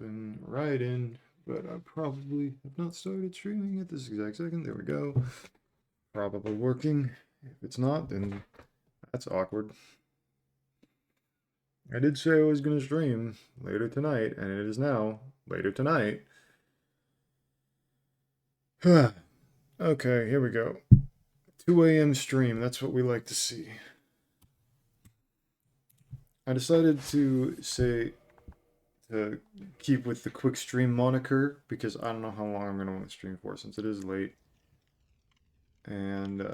jumping right in, but I probably have not started streaming at this exact second. There we go. Probably working. If it's not, then that's awkward. I did say I was going to stream later tonight, and it is now later tonight. Okay, here we go. 2 a.m. stream, that's what we like to see. I decided to keep with the quick stream moniker because I don't know how long I'm going to want to stream for since it is late. And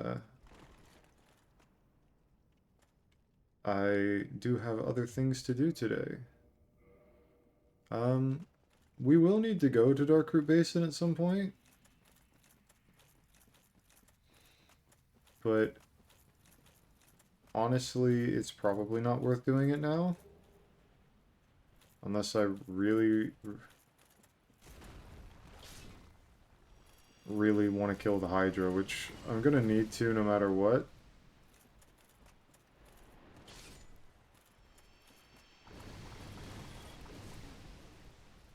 I do have other things to do today. We will need to go to Darkroot Basin at some point. But honestly, it's probably not worth doing it now. Unless I really want to kill the Hydra, which I'm gonna need to no matter what.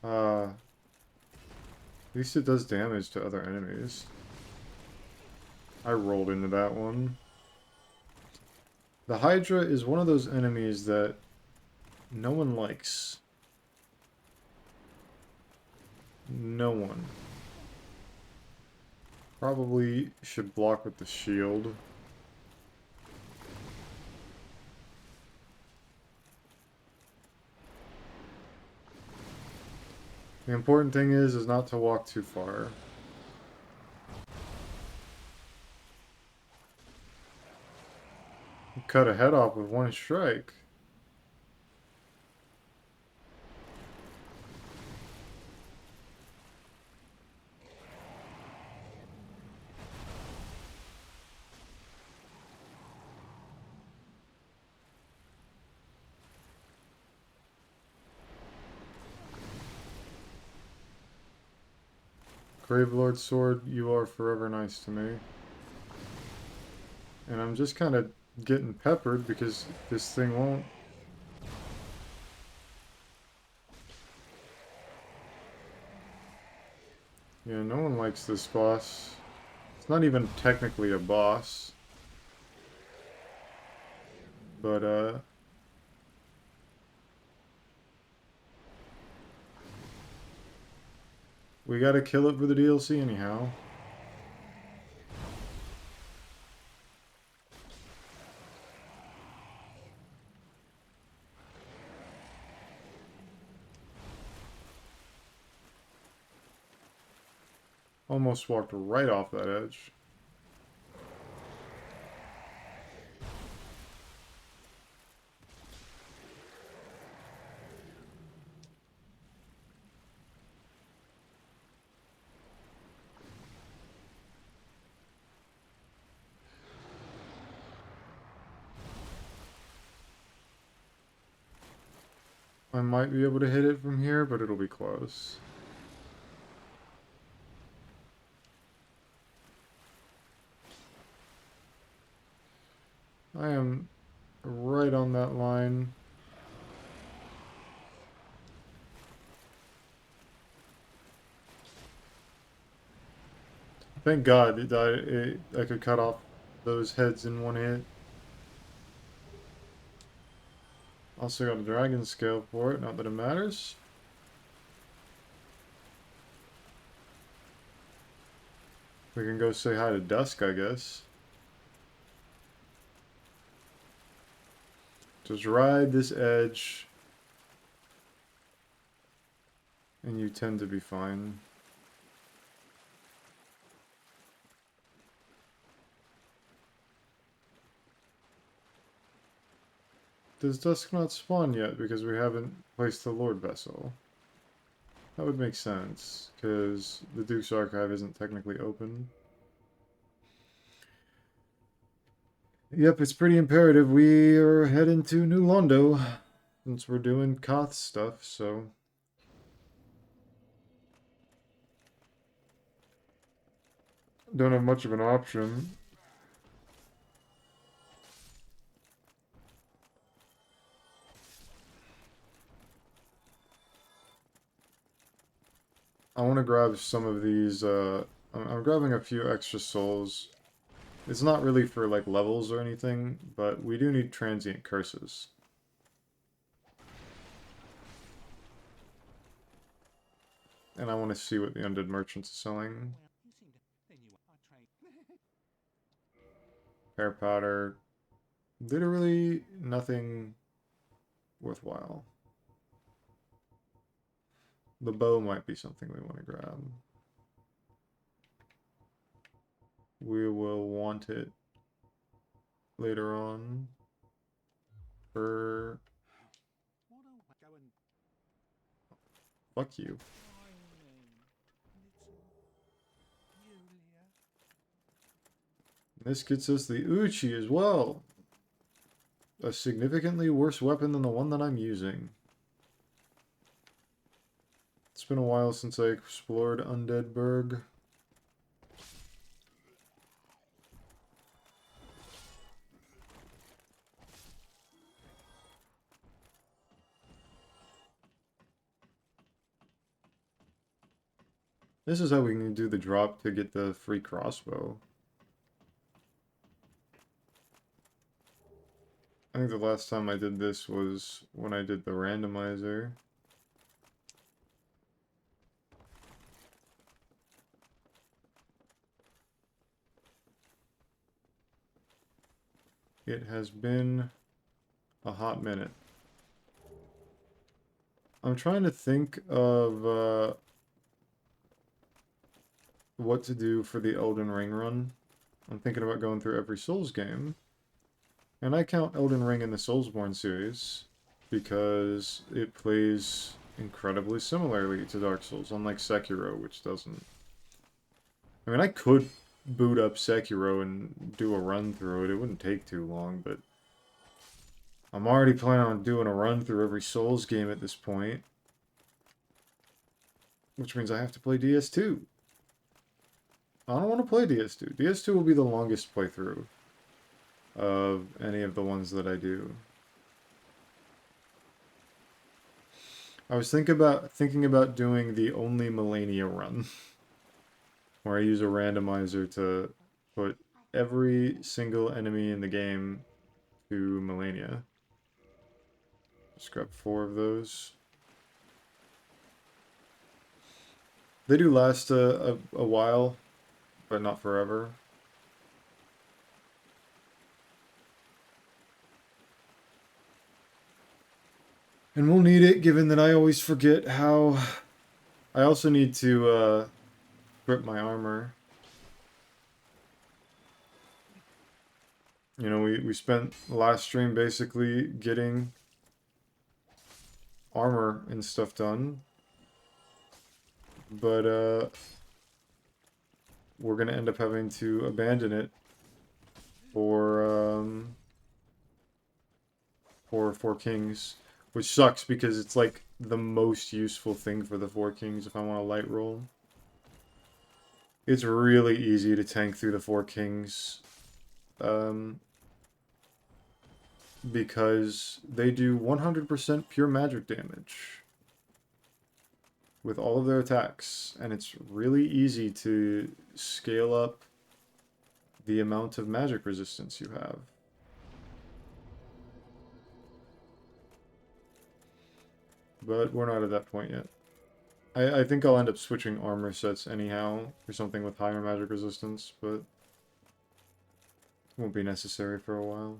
At least it does damage to other enemies. I rolled into that one. The Hydra is one of those enemies that no one likes. No one. Probably should block with the shield. The important thing is not to walk too far. Cut a head off with one strike. Gravelord Sword, you are forever nice to me. And I'm just kind of getting peppered because this thing won't. Yeah, no one likes this boss. It's not even technically a boss. But, we gotta kill it for the DLC anyhow. Almost walked right off that edge. I might be able to hit it from here, but it'll be close. I am right on that line. Thank God I could cut off those heads in one hit. Also got a dragon scale for it, not that it matters. We can go say hi to Dusk, I guess. Just ride this edge, and you tend to be fine. Does Dusk not spawn yet because we haven't placed the Lord Vessel? That would make sense, because the Duke's Archive isn't technically open. Yep, it's pretty imperative. We are heading to New Londo, since we're doing Koth stuff, so... Don't have much of an option. I want to grab some of these, I'm grabbing a few extra souls. It's not really for, like, levels or anything, but we do need transient curses. And I want to see what the undead merchants are selling. Hair powder. Literally nothing worthwhile. The bow might be something we want to grab. We will want it later on. For... Fuck you. This gets us the Uchi as well. A significantly worse weapon than the one that I'm using. It's been a while since I explored Undeadburg. This is how we can do the drop to get the free crossbow. I think the last time I did this was when I did the randomizer. It has been a hot minute. I'm trying to think of what to do for the Elden Ring run. I'm thinking about going through every Souls game. And I count Elden Ring in the Soulsborne series because it plays incredibly similarly to Dark Souls, unlike Sekiro, which doesn't. I mean, I could boot up Sekiro and do a run through it. It wouldn't take too long, but I'm already planning on doing a run through every Souls game at this point, which means I have to play DS2. I don't want to play DS2. DS2 will be the longest playthrough of any of the ones that I do. I was thinking about doing the only Melania run, where I use a randomizer to put every single enemy in the game to Melania. Just grab 4 of those. They do last a while, but not forever. And we'll need it, given that I always forget how... I also need to grip my armor. You know, we spent the last stream basically getting armor and stuff done. But we're gonna end up having to abandon it for Four Kings, which sucks because it's like the most useful thing for the Four Kings if I want to light roll. It's really easy to tank through the Four Kings, because they do 100% pure magic damage with all of their attacks, and it's really easy to scale up the amount of magic resistance you have. But we're not at that point yet. I think I'll end up switching armor sets anyhow for something with higher magic resistance, but it won't be necessary for a while.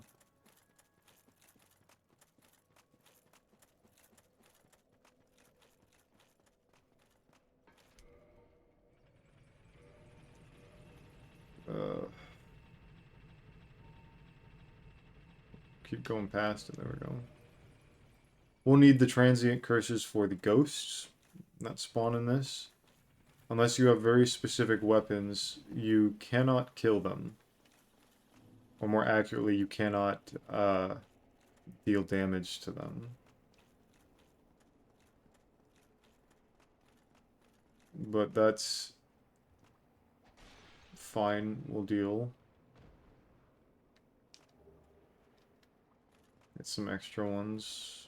Keep going past it, there we go. We'll need the transient curses for the ghosts that spawn in this. Unless you have very specific weapons, you cannot kill them. Or more accurately, you cannot deal damage to them. But that's fine, we'll deal. Get some extra ones.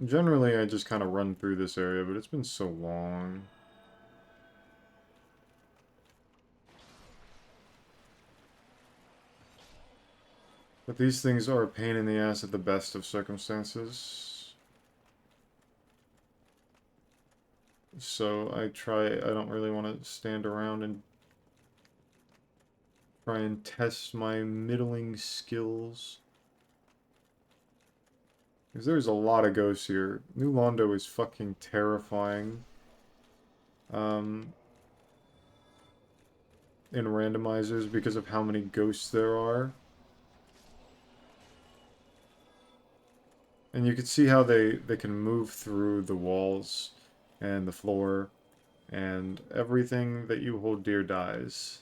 Generally, I just kind of run through this area, but it's been so long. But these things are a pain in the ass at the best of circumstances. So I don't really want to stand around and try and test my middling skills. Because there's a lot of ghosts here. New Londo is fucking terrifying. Um, in randomizers because of how many ghosts there are. And you can see how they can move through the walls and the floor, and everything that you hold dear dies.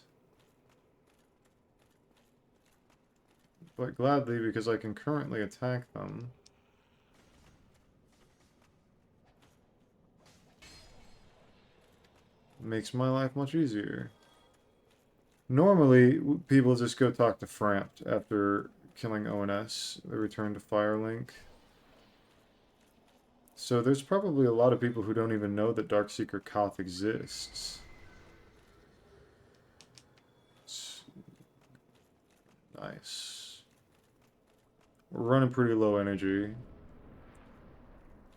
But gladly, because I can currently attack them. Makes my life much easier. Normally, people just go talk to Frampt after killing ONS. They return to Firelink. So there's probably a lot of people who don't even know that Darkseeker Koth exists. It's nice. We're running pretty low energy.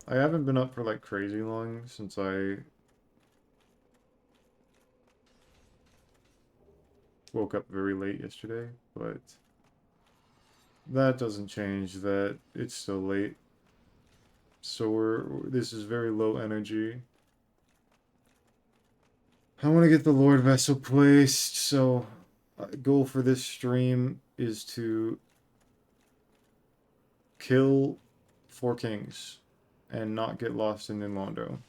I haven't been up for like crazy long since I woke up very late yesterday, but that doesn't change that it's still late. So this is very low energy. I want to get the Lord Vessel placed, so goal for this stream is to kill 4 kings and not get lost in Inlondo.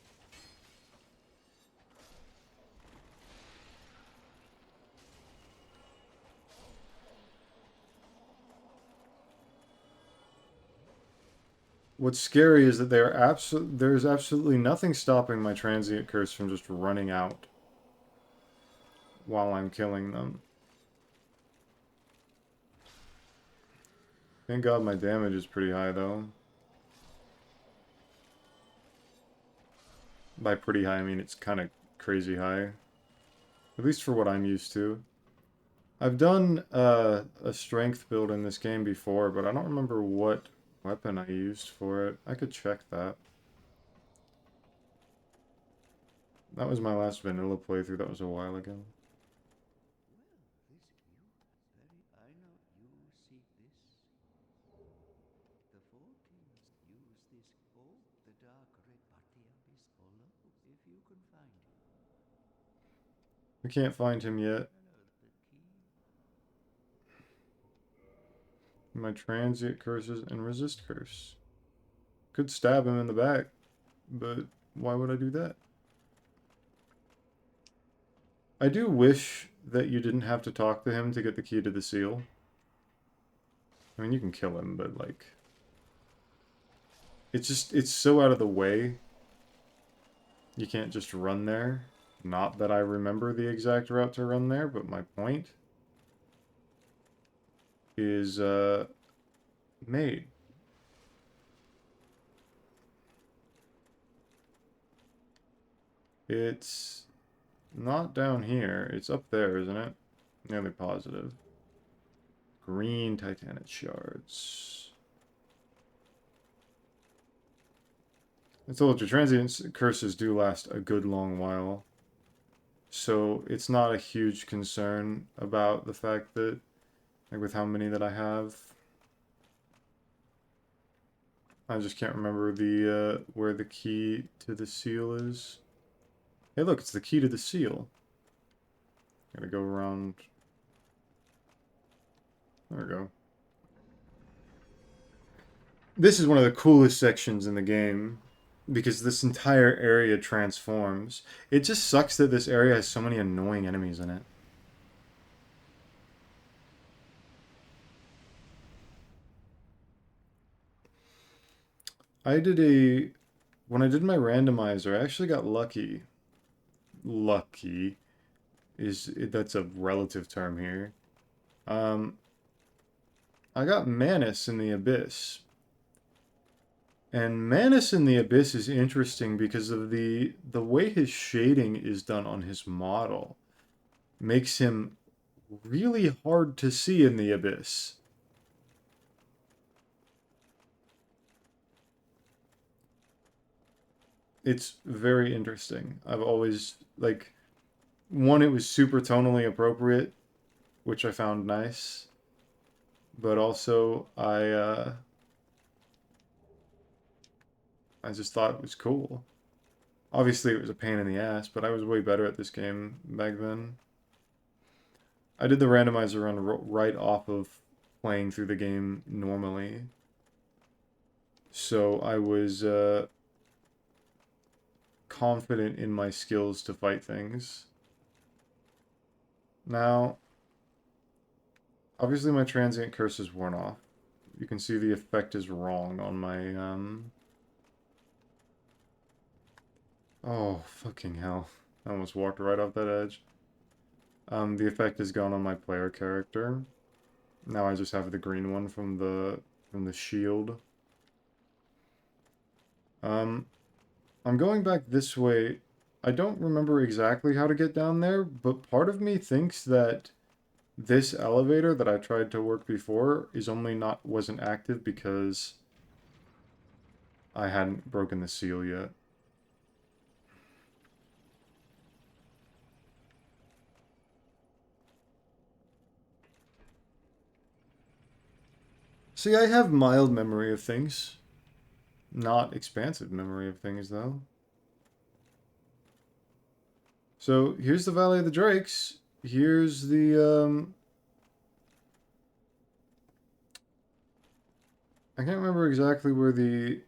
What's scary is that there's absolutely nothing stopping my transient curse from just running out while I'm killing them. Thank God my damage is pretty high, though. By pretty high, I mean it's kind of crazy high. At least for what I'm used to. I've done a strength build in this game before, but I don't remember what weapon I used for it. I could check that. That was my last vanilla playthrough. That was a while ago. We can't find him yet. My transient curses and resist curse. Could stab him in the back, but why would I do that? I do wish that you didn't have to talk to him to get the key to the seal. I mean, you can kill him, but like... it's so out of the way. You can't just run there. Not that I remember the exact route to run there, but my point is, made. It's not down here. It's up there, isn't it? Nearly positive. Green Titanite shards. I told you, transient curses do last a good long while. So it's not a huge concern about the fact that, like with how many that I have. I just can't remember the, where the key to the seal is. Hey look, it's the key to the seal. Gotta go around. There we go. This is one of the coolest sections in the game, because this entire area transforms. It just sucks that this area has so many annoying enemies in it. When I did my randomizer, I actually got lucky. Lucky that's a relative term here. I got Manus in the Abyss. And Manus in the Abyss is interesting because of the way his shading is done on his model. Makes him really hard to see in the Abyss. It's very interesting. I've always, like, one, it was super tonally appropriate, which I found nice. But also, I just thought it was cool. Obviously, it was a pain in the ass, but I was way better at this game back then. I did the randomizer run right off of playing through the game normally. So I was confident in my skills to fight things. Now, obviously my transient curse is worn off. You can see the effect is wrong on my, Oh, fucking hell. I almost walked right off that edge. The effect is gone on my player character. Now I just have the green one from the shield. Um, I'm going back this way. I don't remember exactly how to get down there, but part of me thinks that this elevator that I tried to work before wasn't active because I hadn't broken the seal yet. See, I have mild memory of things. Not expansive memory of things, though. So, here's the Valley of the Drakes. Here's I can't remember exactly where the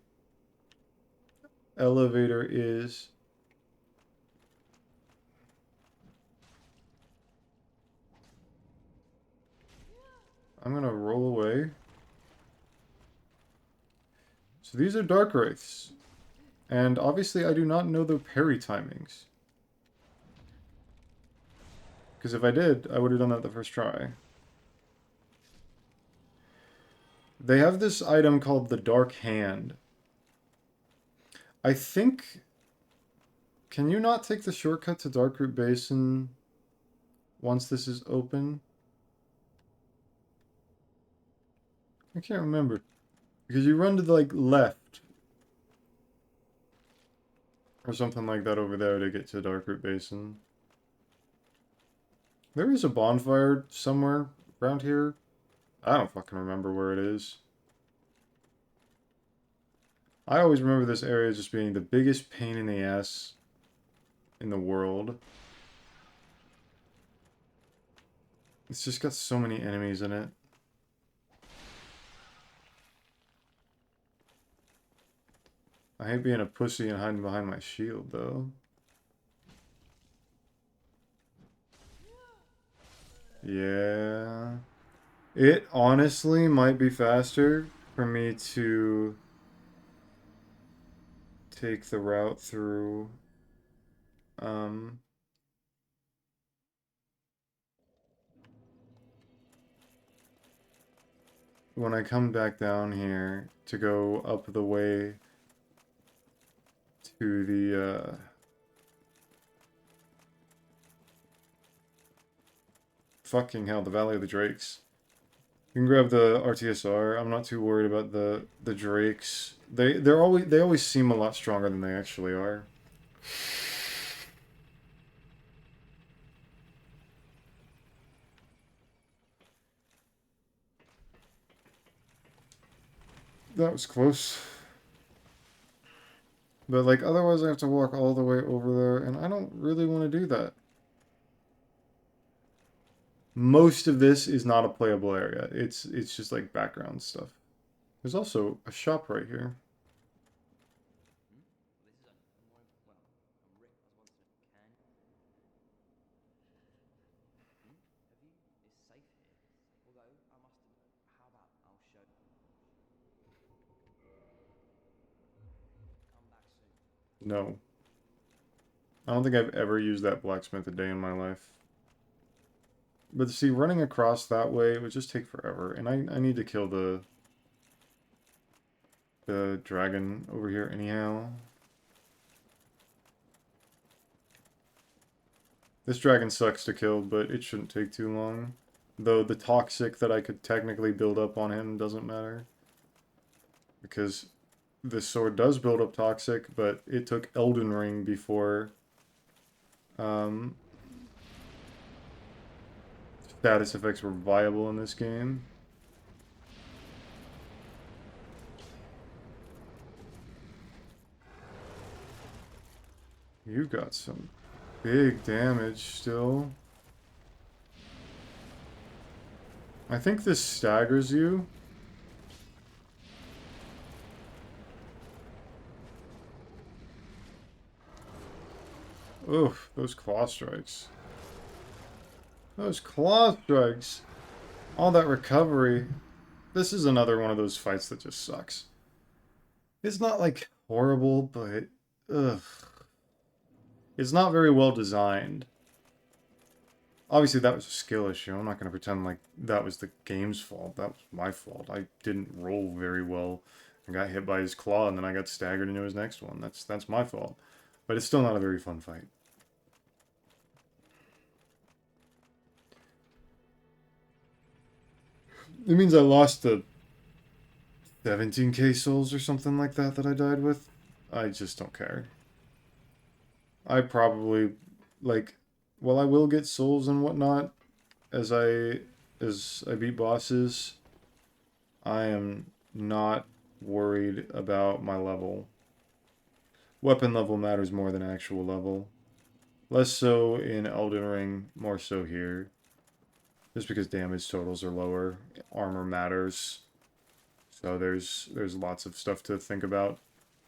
elevator is. I'm gonna roll away. So these are Dark Wraiths. And obviously I do not know their parry timings. Because if I did, I would have done that the first try. They have this item called the Dark Hand. I think... Can you not take the shortcut to Darkroot Basin once this is open? I can't remember. Because you run to the, like, left. Or something like that over there to get to Darkroot Basin. There is a bonfire somewhere around here. I don't fucking remember where it is. I always remember this area just being the biggest pain in the ass in the world. It's just got so many enemies in it. I hate being a pussy and hiding behind my shield, though. Yeah. It honestly might be faster for me to take the route through, um... when I come back down here to go up the way to the, fucking hell, the Valley of the Drakes. You can grab the RTSR. I'm not too worried about the Drakes. They always seem a lot stronger than they actually are. That was close. But like otherwise I have to walk all the way over there and I don't really want to do that. Most of this is not a playable area. It's just like background stuff. There's also a shop right here. No. I don't think I've ever used that blacksmith a day in my life. But see, running across that way would just take forever. And I need to kill the... the dragon over here anyhow. This dragon sucks to kill, but it shouldn't take too long. Though the toxic that I could technically build up on him doesn't matter. Because this sword does build up toxic, but it took Elden Ring before um, status effects were viable in this game. You got some big damage still. I think this staggers you. Oof, those claw strikes. Those claw strikes. All that recovery. This is another one of those fights that just sucks. It's not like horrible, but ugh. It's not very well designed. Obviously that was a skill issue. I'm not going to pretend like that was the game's fault. That was my fault. I didn't roll very well. I got hit by his claw and then I got staggered into his next one. That's my fault. But it's still not a very fun fight. It means I lost the 17k souls or something like that that I died with. I just don't care. I probably, like, well, I will get souls and whatnot as I beat bosses. I am not worried about my level. Weapon level matters more than actual level. Less so in Elden Ring, more so here. Just because damage totals are lower, armor matters. So there's lots of stuff to think about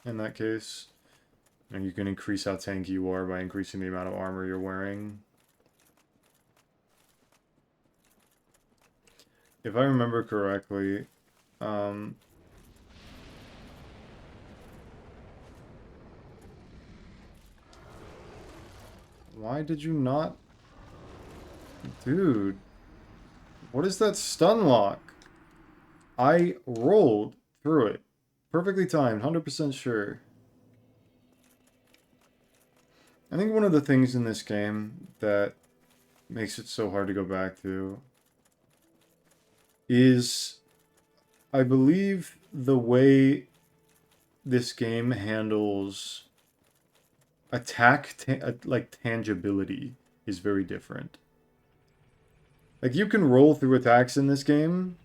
in that case. And you can increase how tanky you are by increasing the amount of armor you're wearing. If I remember correctly, why did you not... Dude, what is that stun lock? I rolled through it. Perfectly timed, 100% sure. I think one of the things in this game that makes it so hard to go back to is, I believe, the way this game handles attack, like, tangibility is very different. Like, you can roll through attacks in this game,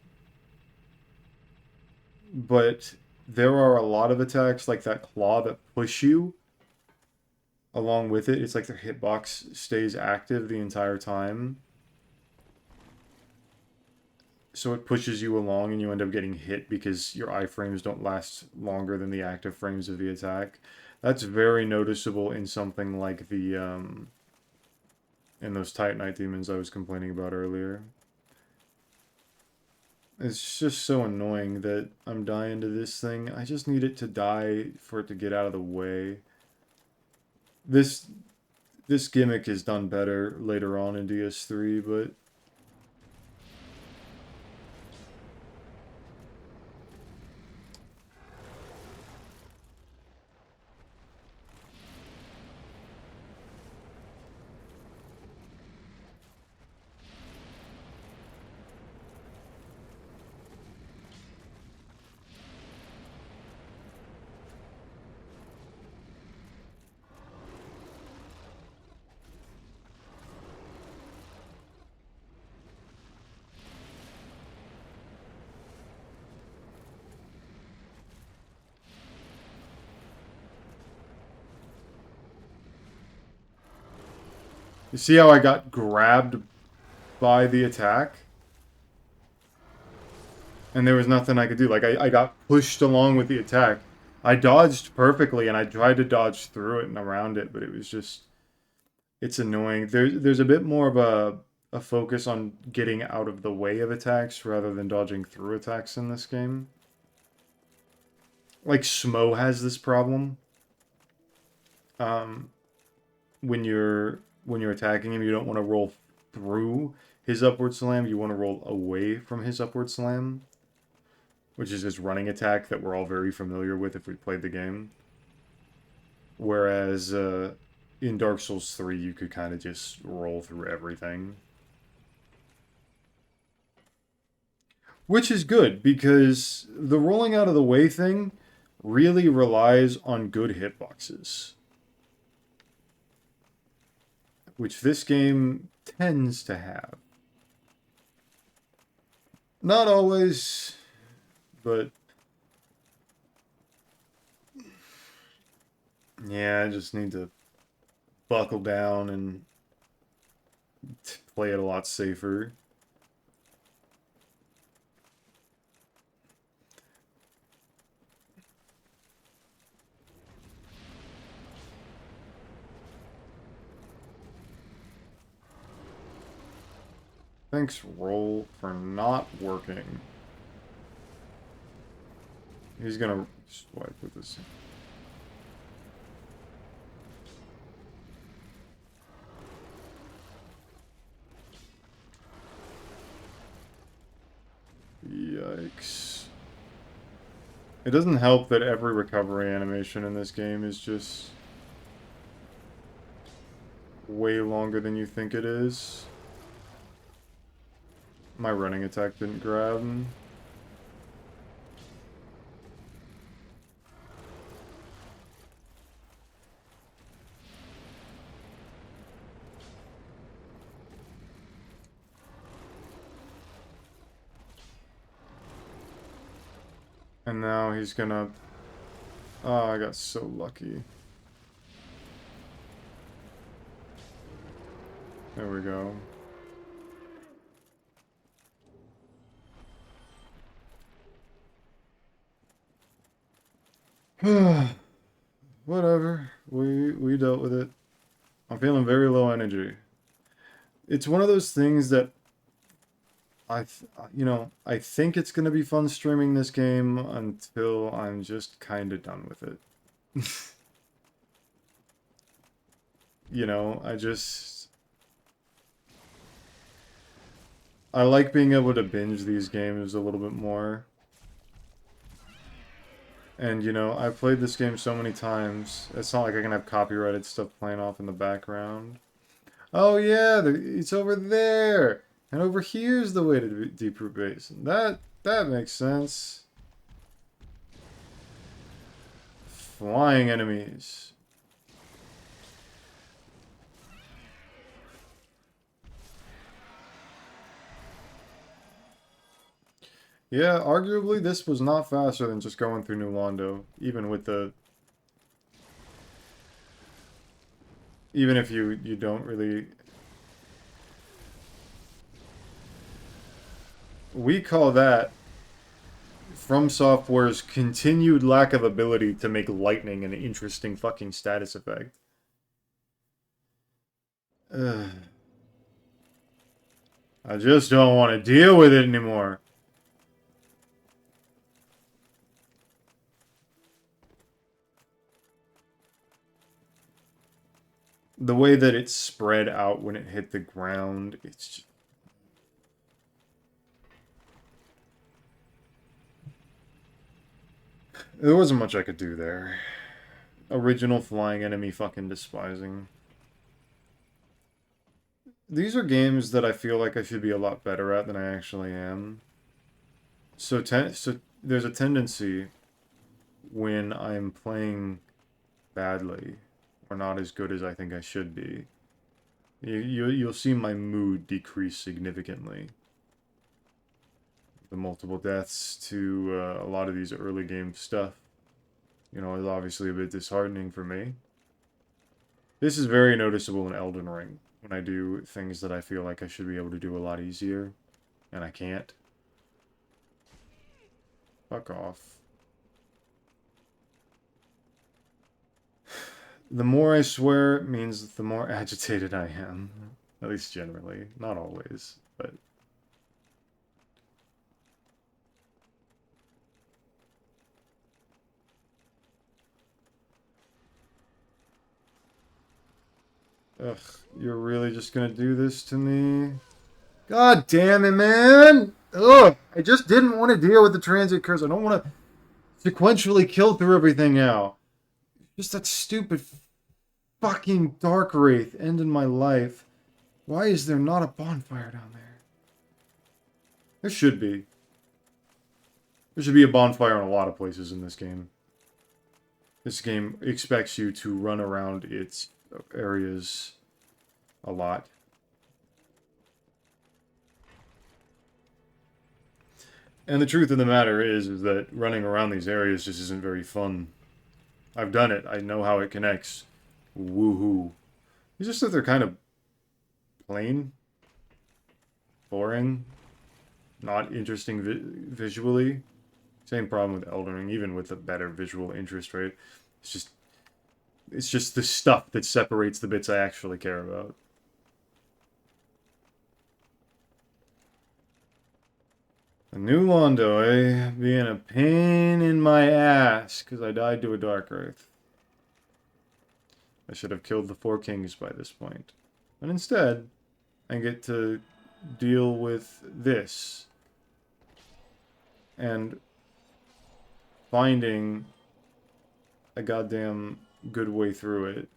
but there are a lot of attacks like that claw that push you along with it. It's like their hitbox stays active the entire time. So it pushes you along and you end up getting hit because your iframes don't last longer than the active frames of the attack. That's very noticeable in something like the, in those Titanite demons I was complaining about earlier. It's just so annoying that I'm dying to this thing. I just need it to die for it to get out of the way. This gimmick is done better later on in DS3, but you see how I got grabbed by the attack? And there was nothing I could do. Like, I got pushed along with the attack. I dodged perfectly, and I tried to dodge through it and around it, but it was just... It's annoying. There's a bit more of a focus on getting out of the way of attacks rather than dodging through attacks in this game. Like, Smo has this problem. Um, when you're attacking him, you don't want to roll through his upward slam. You want to roll away from his upward slam. which is this running attack that we're all very familiar with if we played the game. Whereas in Dark Souls 3, you could kind of just roll through everything. Which is good, because the rolling out of the way thing really relies on good hitboxes. Which this game tends to have. Not always, but yeah, I just need to buckle down and play it a lot safer. Thanks, roll, for not working. He's gonna swipe with this. Yikes. It doesn't help that every recovery animation in this game is just way longer than you think it is. My running attack didn't grab. And now he's gonna... Oh, I got so lucky. There we go. Whatever. We dealt with it. I'm feeling very low energy. It's one of those things that I think it's gonna be fun streaming this game until I'm just kind of done with it. I like being able to binge these games a little bit more. And, I've played this game so many times, it's not like I can have copyrighted stuff playing off in the background. Oh yeah, it's over there! And over here's the way to Deep Root Basin. That makes sense. Flying enemies. Yeah, arguably this was not faster than just going through New Londo, even with the... Even if you don't really... We call that From Software's continued lack of ability to make lightning an interesting fucking status effect. Ugh. I just don't want to deal with it anymore. The way that it spread out when it hit the ground, it's just... There wasn't much I could do there. Original flying enemy fucking despising. These are games that I feel like I should be a lot better at than I actually am. So there's a tendency when I'm playing badly or not as good as I think I should be. You'll see my mood decrease significantly. The multiple deaths to a lot of these early game stuff, is obviously a bit disheartening for me. This is very noticeable in Elden Ring, when I do things that I feel like I should be able to do a lot easier, and I can't. Fuck off. The more I swear means the more agitated I am. At least generally. Not always, but... Ugh, you're really just gonna do this to me? God damn it, man! Ugh! I just didn't want to deal with the transit curse. I don't want to sequentially kill through everything now. Just that stupid fucking Dark Wraith ending my life. Why is there not a bonfire down there? There should be. There should be a bonfire in a lot of places in this game. This game expects you to run around its areas a lot. And the truth of the matter is that running around these areas just isn't very fun. I've done it. I know how it connects. Woohoo. It's just that they're kind of plain, boring, not interesting visually. Same problem with Elden Ring, even with a better visual interest rate. It's just the stuff that separates the bits I actually care about. A new Londo, eh? Being a pain in my ass, because I died to a Dark Wraith. I should have killed the four kings by this point. But instead, I get to deal with this. And finding a goddamn good way through it.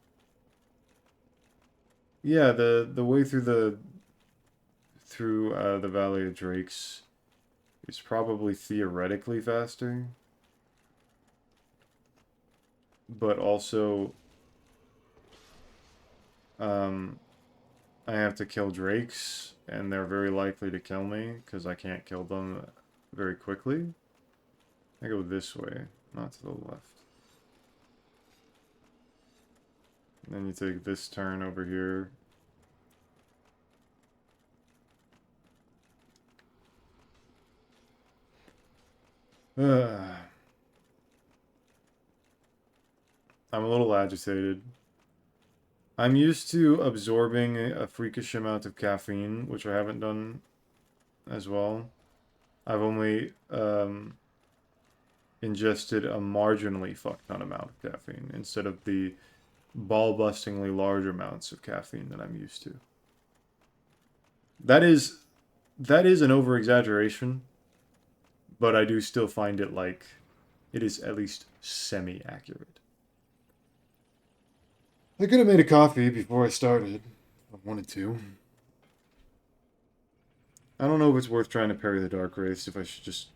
Yeah, the way through the Valley of Drakes is probably theoretically faster, but also I have to kill drakes, and they're very likely to kill me because I can't kill them very quickly. I go this way, not to the left. And then you take this turn over here. I'm a little agitated. I'm used to absorbing a freakish amount of caffeine, which I haven't done as well. I've only ingested a marginally fuck ton amount of caffeine instead of the ball-bustingly large amounts of caffeine that I'm used to. That is an over-exaggeration, but I do still find it like it is at least semi-accurate. I could have made a coffee before I started if I wanted to. I don't know if it's worth trying to parry the Dark Wraiths, if I should just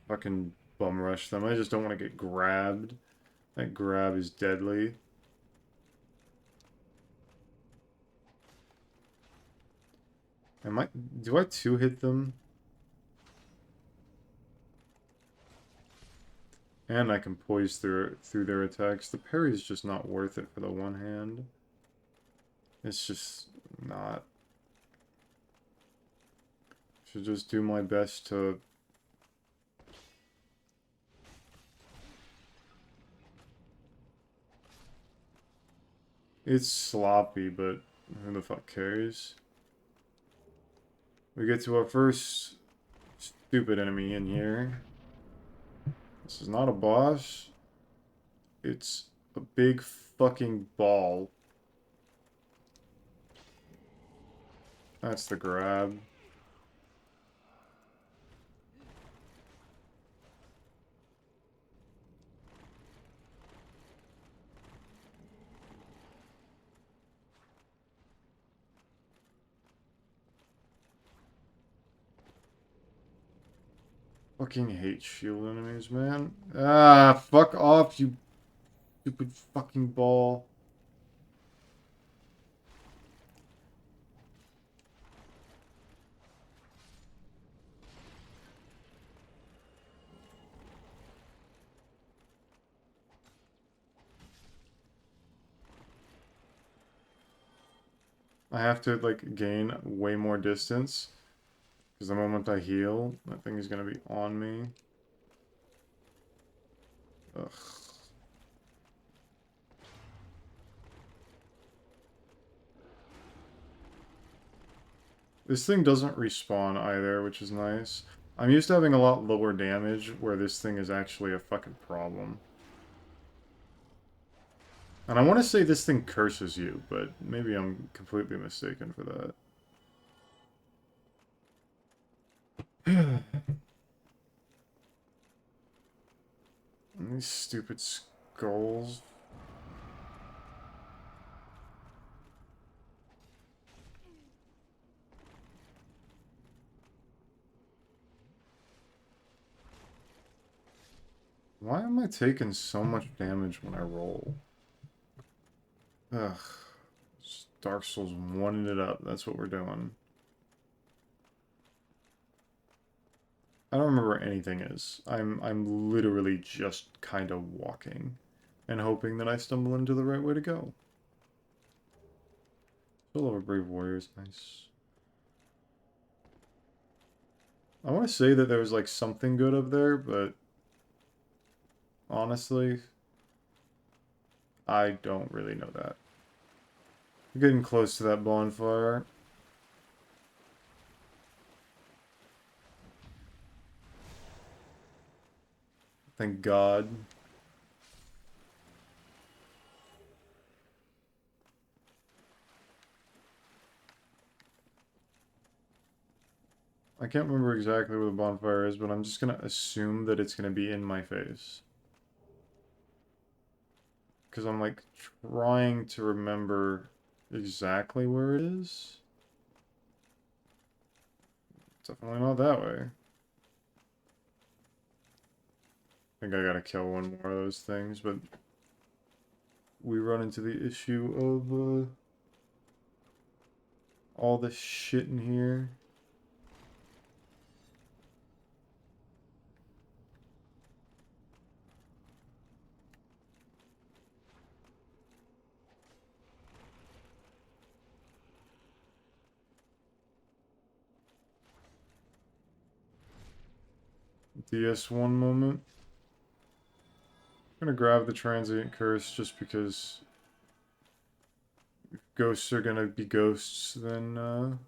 fucking bum rush them. I just don't want to get grabbed. That grab is deadly. Do I two-hit them? And I can poise through their attacks. The parry is just not worth it for the one hand. It's just not. Should just do my best to... It's sloppy, but who the fuck cares? We get to our first stupid enemy in here. This is not a boss. It's a big fucking ball. That's the grab. Fucking hate shield enemies, man. Ah, fuck off, you stupid fucking ball. I have to, like, gain way more distance. Because the moment I heal, that thing is gonna be on me. Ugh. This thing doesn't respawn either, which is nice. I'm used to having a lot lower damage, where this thing is actually a fucking problem. And I want to say this thing curses you, but maybe I'm completely mistaken for that. These stupid skulls. Why am I taking so much damage when I roll? Ugh. Dark Souls 1'ing it up. That's what we're doing. I don't remember where anything is. I'm literally just kind of walking and hoping that I stumble into the right way to go. Still over Brave Warriors, nice. I want to say that there was like something good up there, but honestly, I don't really know that. We're getting close to that bonfire. Thank God. I can't remember exactly where the bonfire is, but I'm just gonna assume that it's gonna be in my face. Because I'm like trying to remember exactly where it is. Definitely not that way. I think I gotta kill one more of those things, but we run into the issue of all this shit in here. DS1 moment. I'm gonna grab the transient curse just because if ghosts are gonna be ghosts, then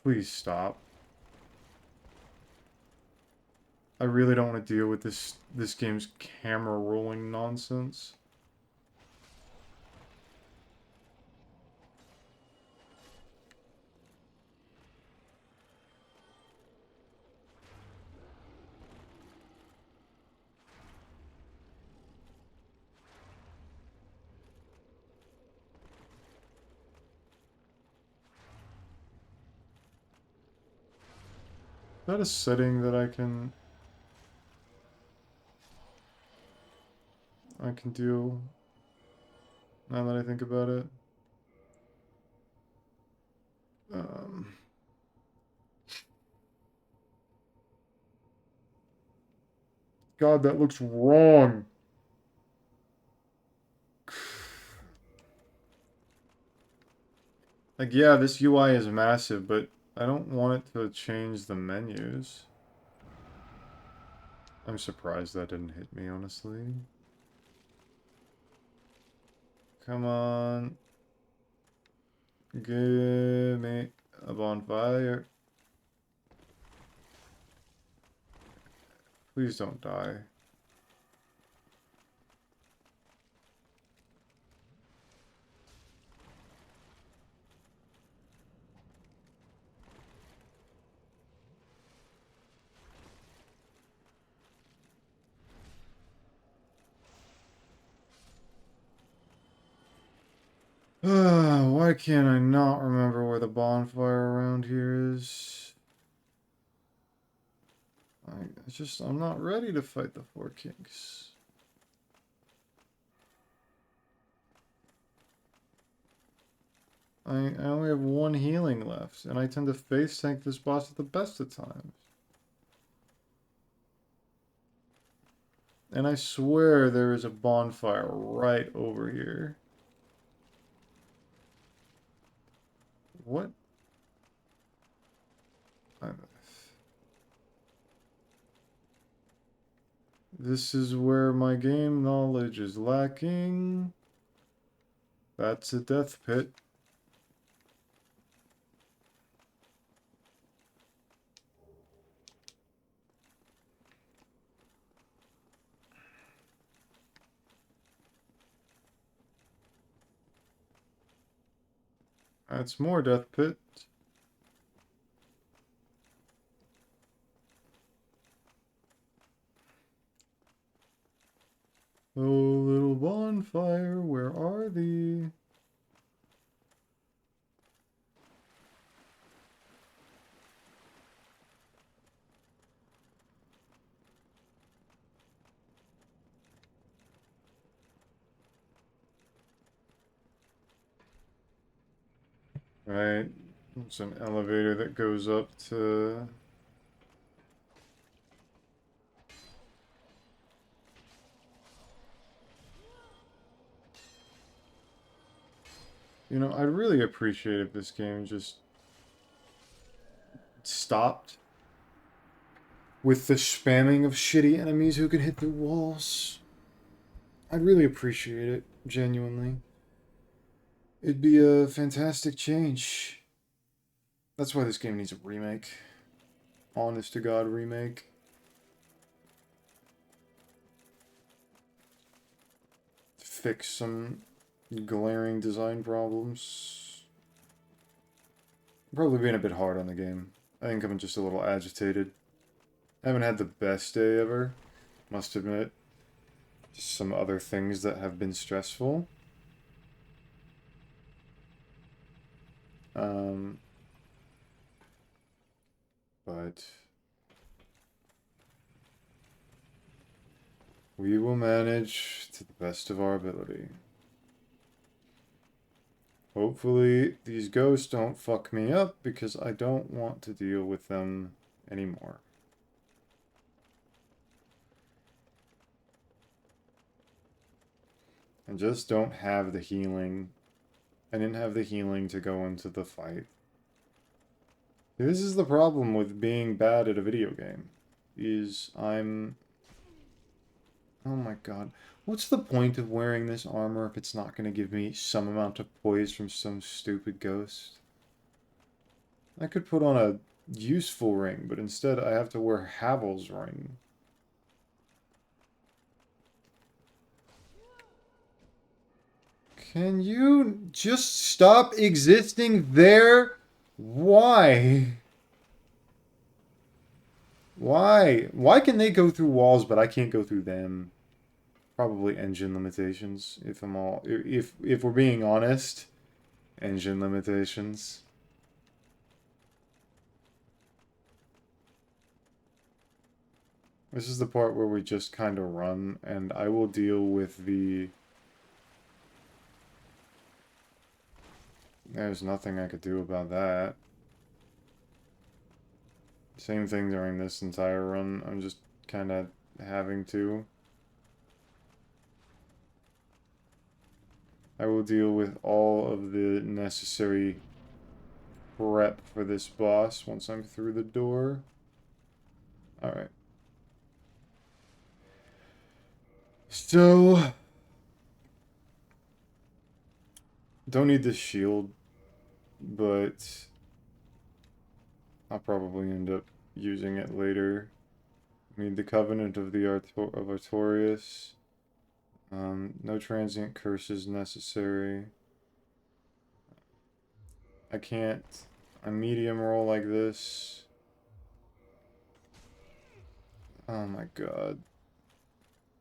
please stop. I really don't want to deal with this game's camera rolling nonsense. Is that a setting that I can do now that I think about it? Um, God, that looks wrong. Like, yeah, this UI is massive, but I don't want it to change the menus. I'm surprised that didn't hit me, honestly. Come on. Give me a bonfire. Please don't die. Why can't I not remember where the bonfire around here is? I'm not ready to fight the Four Kings. I only have one healing left, and I tend to face tank this boss at the best of times. And I swear there is a bonfire right over here. What? This is where my game knowledge is lacking. That's a death pit. That's more Death Pit. Oh, little bonfire, where are thee? Right, it's an elevator that goes up to... You know, I'd really appreciate if this game just stopped with the spamming of shitty enemies who can hit through walls. I'd really appreciate it, genuinely. It'd be a fantastic change. That's why this game needs a remake. Honest to God remake. Fix some glaring design problems. I'm probably being a bit hard on the game. I think I'm just a little agitated. I haven't had the best day ever, must admit. Just some other things that have been stressful. But we will manage to the best of our ability. Hopefully these ghosts don't fuck me up because I don't want to deal with them anymore. I just don't have the healing. I didn't have the healing to go into the fight. This is the problem with being bad at a video game. Oh my god. What's the point of wearing this armor if it's not going to give me some amount of poise from some stupid ghost? I could put on a useful ring, but instead I have to wear Havel's ring. Can you just stop existing there? Why? Why? Why can they go through walls, but I can't go through them? Probably engine limitations, if we're being honest. Engine limitations. This is the part where we just kind of run, and I will deal with the... There's nothing I could do about that. Same thing during this entire run. I'm just kind of having to. I will deal with all of the necessary prep for this boss once I'm through the door. Alright. So... Don't need this shield, but I'll probably end up using it later. I need the Covenant of the Artorias. No transient curses necessary. I can't... A medium roll like this. Oh my god.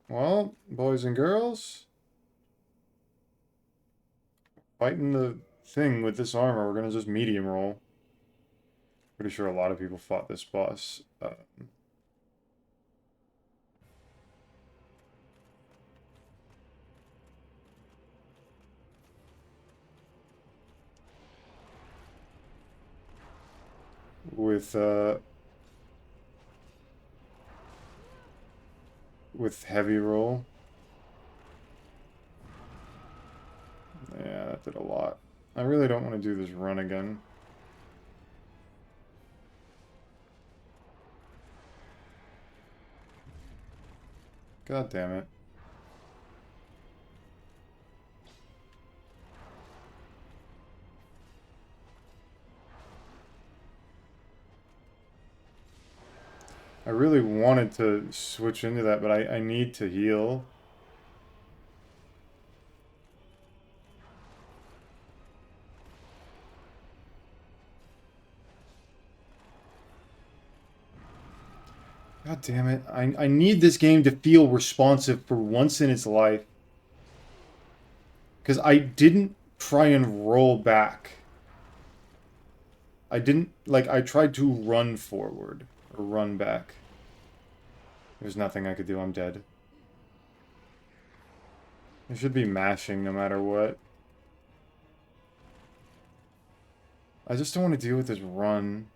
Well, boys and girls, fighting the thing with this armor, we're gonna just medium roll. Pretty sure a lot of people fought this boss. With heavy roll. Yeah, that did a lot. I really don't want to do this run again. God damn it. I really wanted to switch into that, but I need to heal. God damn it. I need this game to feel responsive for once in its life. Because I didn't try and roll back. I didn't, like, I tried to run forward. Or run back. There's nothing I could do, I'm dead. I should be mashing no matter what. I just don't want to deal with this run.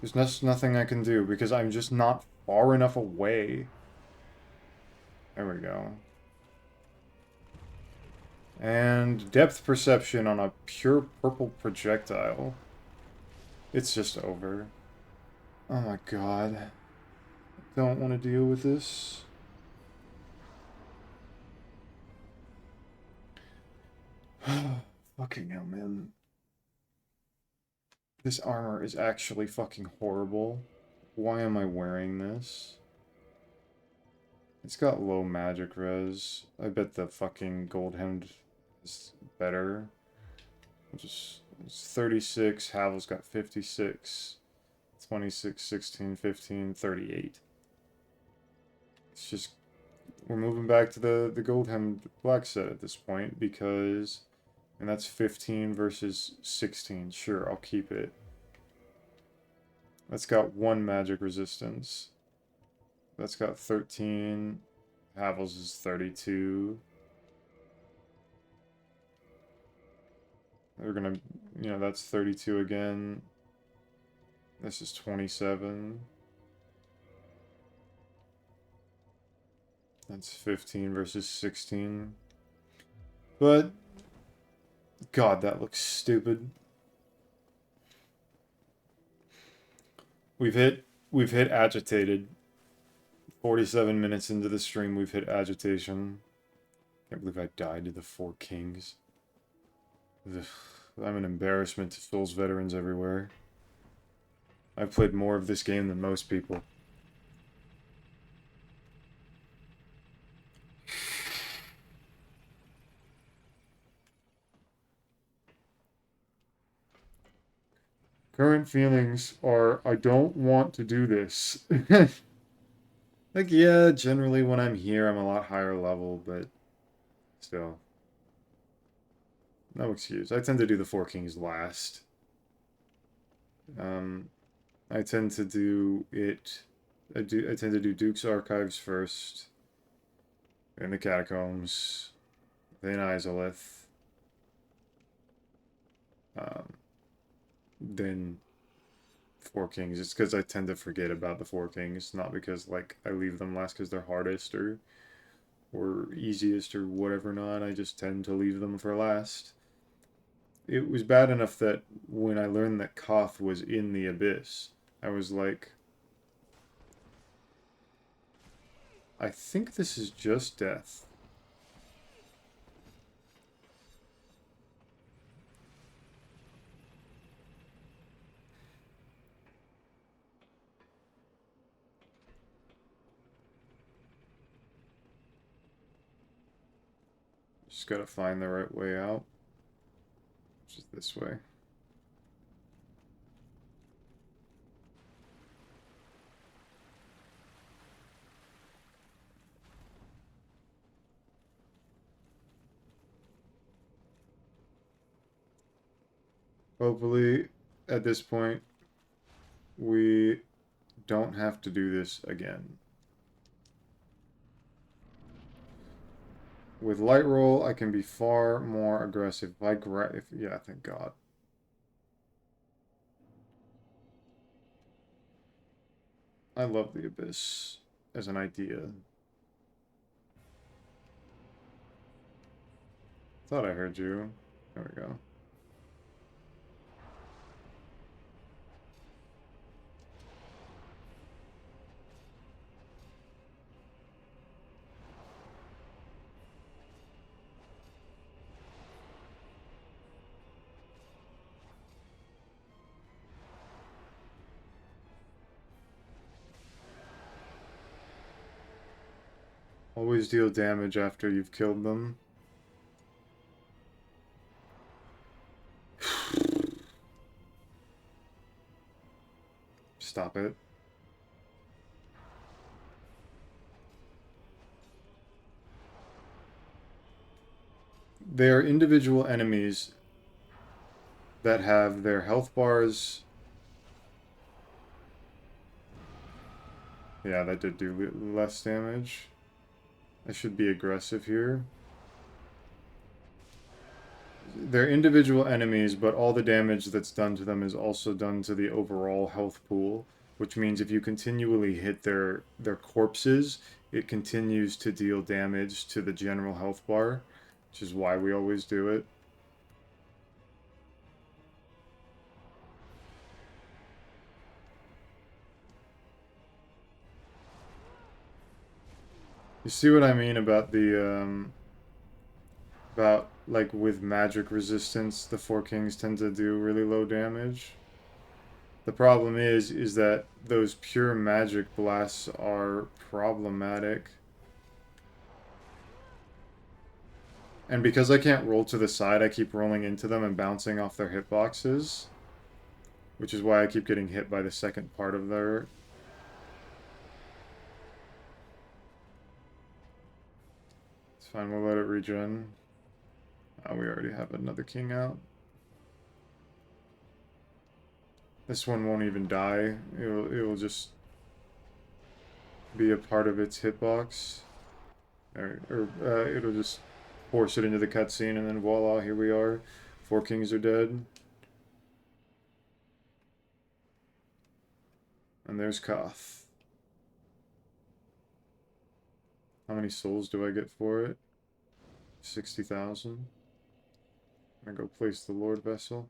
There's just nothing I can do because I'm just not far enough away. There we go. And depth perception on a pure purple projectile. It's just over. Oh my god. Don't want to deal with this. Fucking hell, man. This armor is actually fucking horrible. Why am I wearing this? It's got low magic res. I bet the fucking gold hemmed is better. It's 36, Havel's got 56, 26, 16, 15, 38. It's just, we're moving back to the gold hemmed black set at this point because, and that's 15 versus 16. Sure, I'll keep it. That's got 1 magic resistance. That's got 13. Havel's is 32. They're gonna, that's 32 again. This is 27. That's 15 versus 16. But, God, that looks stupid. We've hit agitated. 47 minutes into the stream, we've hit agitation. Can't believe I died to the 4 kings. Ugh, I'm an embarrassment to Souls veterans everywhere. I've played more of this game than most people. Current feelings are, I don't want to do this. Like, yeah, generally when I'm here, I'm a lot higher level, but still. No excuse. I tend to do the 4 kings last. I tend to do it... I tend to do Duke's Archives first, then the Catacombs, then Izalith, then 4 kings. It's because I tend to forget about the 4 kings, not because, like, I leave them last because they're hardest or easiest or whatever not. I just tend to leave them for last. It was bad enough that when I learned that Koth was in the Abyss, I was like, I think this is just death. Just gotta find the right way out. Which is this way. Hopefully, at this point, we don't have to do this again. With light roll, I can be far more aggressive. Yeah, thank God. I love the Abyss as an idea. Thought I heard you. There we go. Always deal damage after you've killed them. Stop it. They are individual enemies that have their health bars. Yeah, that did do less damage. I should be aggressive here. They're individual enemies, but all the damage that's done to them is also done to the overall health pool, which means if you continually hit their corpses, it continues to deal damage to the general health bar, which is why we always do it. You see what I mean about about, like, with magic resistance, the Four Kings tend to do really low damage? The problem is that those pure magic blasts are problematic. And because I can't roll to the side, I keep rolling into them and bouncing off their hitboxes. Which is why I keep getting hit by the second part of their... It's fine, we'll let it regen. We already have another king out. This one won't even die. It'll just be a part of its hitbox. It'll just force it into the cutscene, and then voila, here we are. Four kings are dead. And there's Koth. How many souls do I get for it? 60,000. I'm gonna go place the Lord Vessel.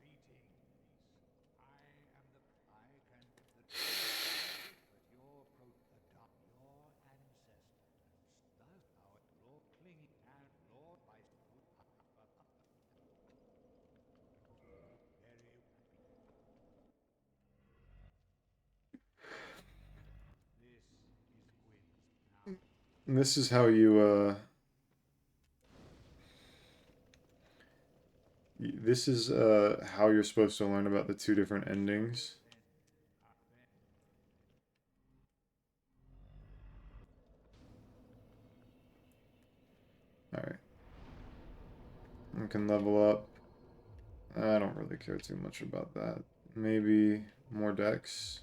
And this is how you, this is, how you're supposed to learn about the two different endings. Alright. I can level up. I don't really care too much about that. Maybe more dex.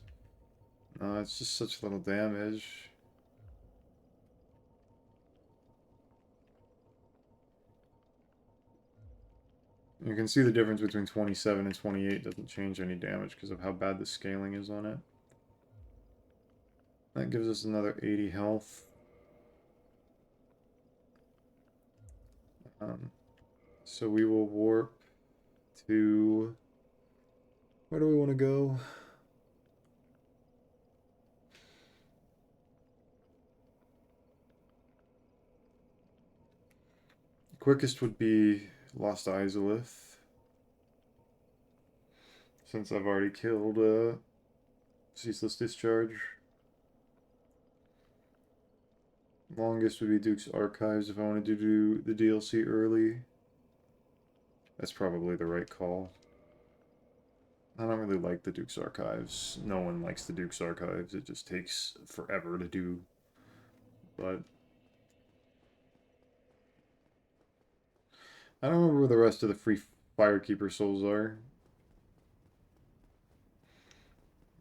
No, it's just such little damage. You can see the difference between 27 and 28 doesn't change any damage because of how bad the scaling is on it. That gives us another 80 health. So we will warp to... Where do we want to go? Quickest would be Lost Izalith. Since I've already killed Ceaseless Discharge. Longest would be Duke's Archives if I wanted to do the DLC early. That's probably the right call. I don't really like the Duke's Archives. No one likes the Duke's Archives. It just takes forever to do. But I don't remember where the rest of the free Firekeeper souls are.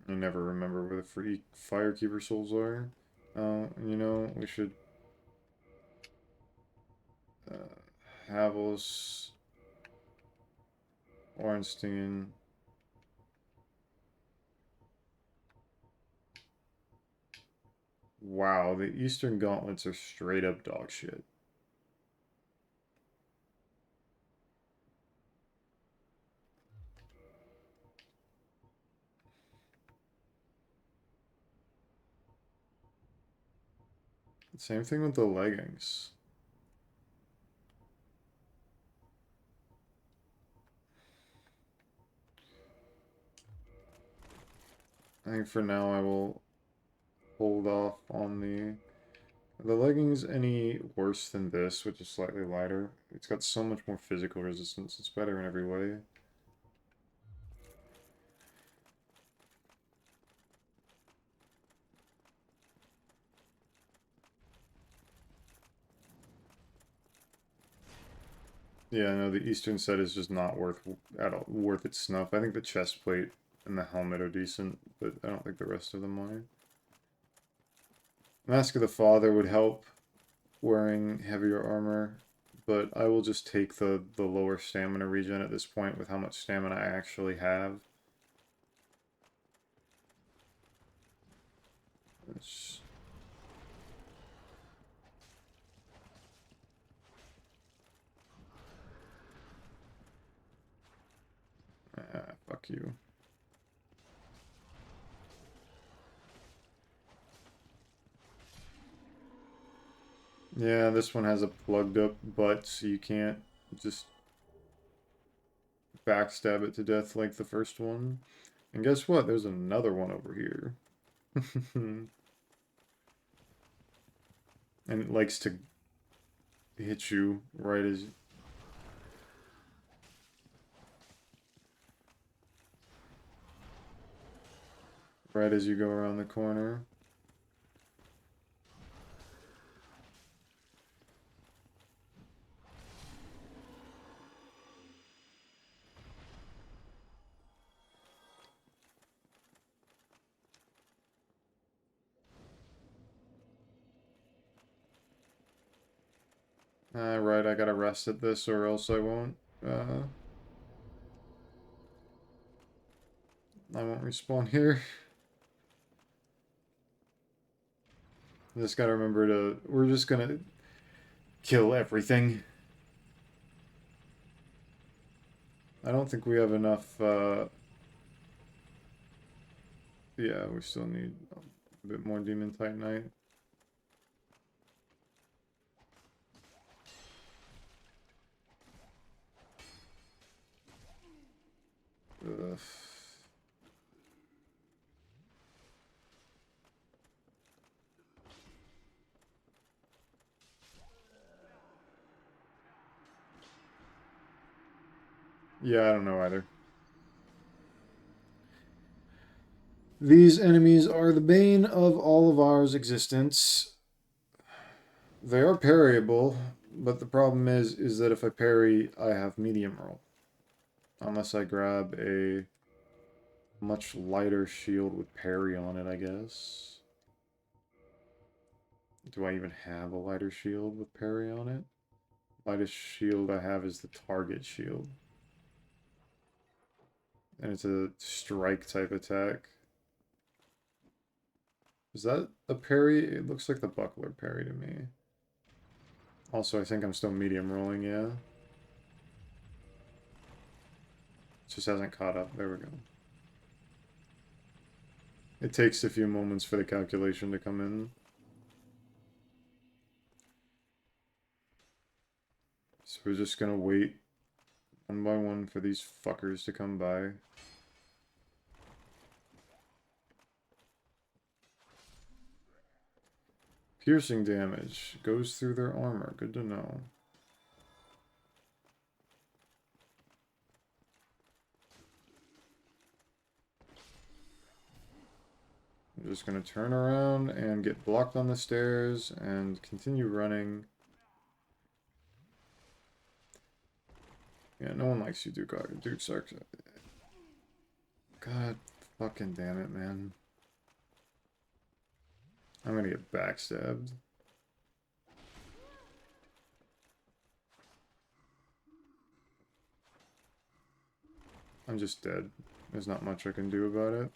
I never remember where the free Firekeeper souls are. You know, we should... Havels... Ornstein... Wow, the Eastern Gauntlets are straight up dog shit. Same thing with the leggings. I think for now I will hold off on the... Are the leggings any worse than this, which is slightly lighter? It's got so much more physical resistance. It's better in every way. Yeah, no, the Eastern set is just not worth its snuff. I think the chest plate and the helmet are decent, but I don't think the rest of them are. Mask of the Father would help wearing heavier armor, but I will just take the lower stamina regen at this point with how much stamina I actually have. It's, fuck you. Yeah, this one has a plugged up butt, so you can't just backstab it to death like the first one. And guess what? There's another one over here. And it likes to hit you right as you go around the corner. Right, I gotta rest at this or else I won't respawn here. Just gotta remember we're just gonna kill everything. I don't think we have enough, yeah, we still need a bit more Demon Titanite. Ugh. Yeah, I don't know either. These enemies are the bane of all of ours existence. They are parryable, but the problem is that if I parry, I have medium roll. Unless I grab a much lighter shield with parry on it, I guess. Do I even have a lighter shield with parry on it? Lightest shield I have is the target shield. And it's a strike type attack. Is that a parry? It looks like the buckler parry to me. Also, I think I'm still medium rolling, yeah. It just hasn't caught up. There we go. It takes a few moments for the calculation to come in. So we're just gonna wait one by one for these fuckers to come by. Piercing damage goes through their armor. Good to know. I'm just gonna turn around and get blocked on the stairs and continue running. Yeah, no one likes you, Duke sucks. God fucking damn it, man. I'm gonna get backstabbed. I'm just dead. There's not much I can do about it.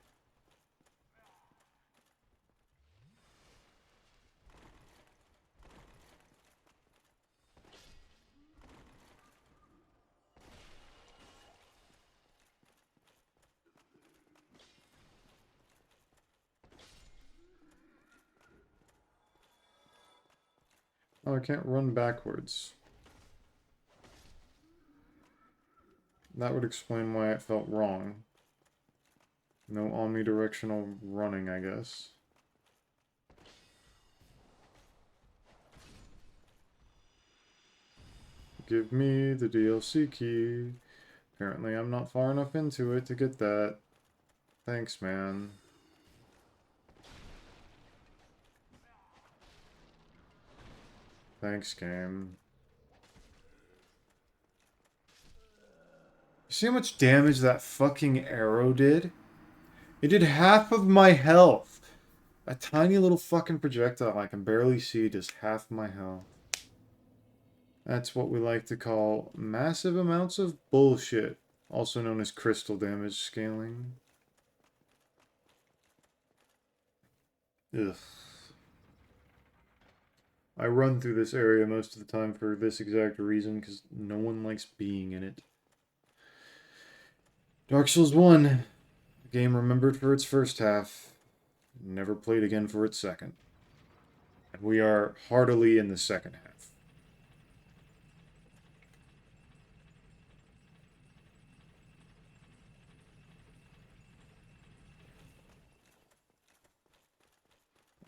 Oh, I can't run backwards. That would explain why it felt wrong. No omnidirectional running, I guess. Give me the DLC key. Apparently I'm not far enough into it to get that. Thanks, man. Thanks, game. See how much damage that fucking arrow did? It did half of my health. A tiny little fucking projectile I can barely see does half my health. That's what we like to call massive amounts of bullshit, also known as crystal damage scaling. Ugh. I run through this area most of the time for this exact reason, because no one likes being in it. Dark Souls 1. A game remembered for its first half. Never played again for its second. And we are heartily in the second half.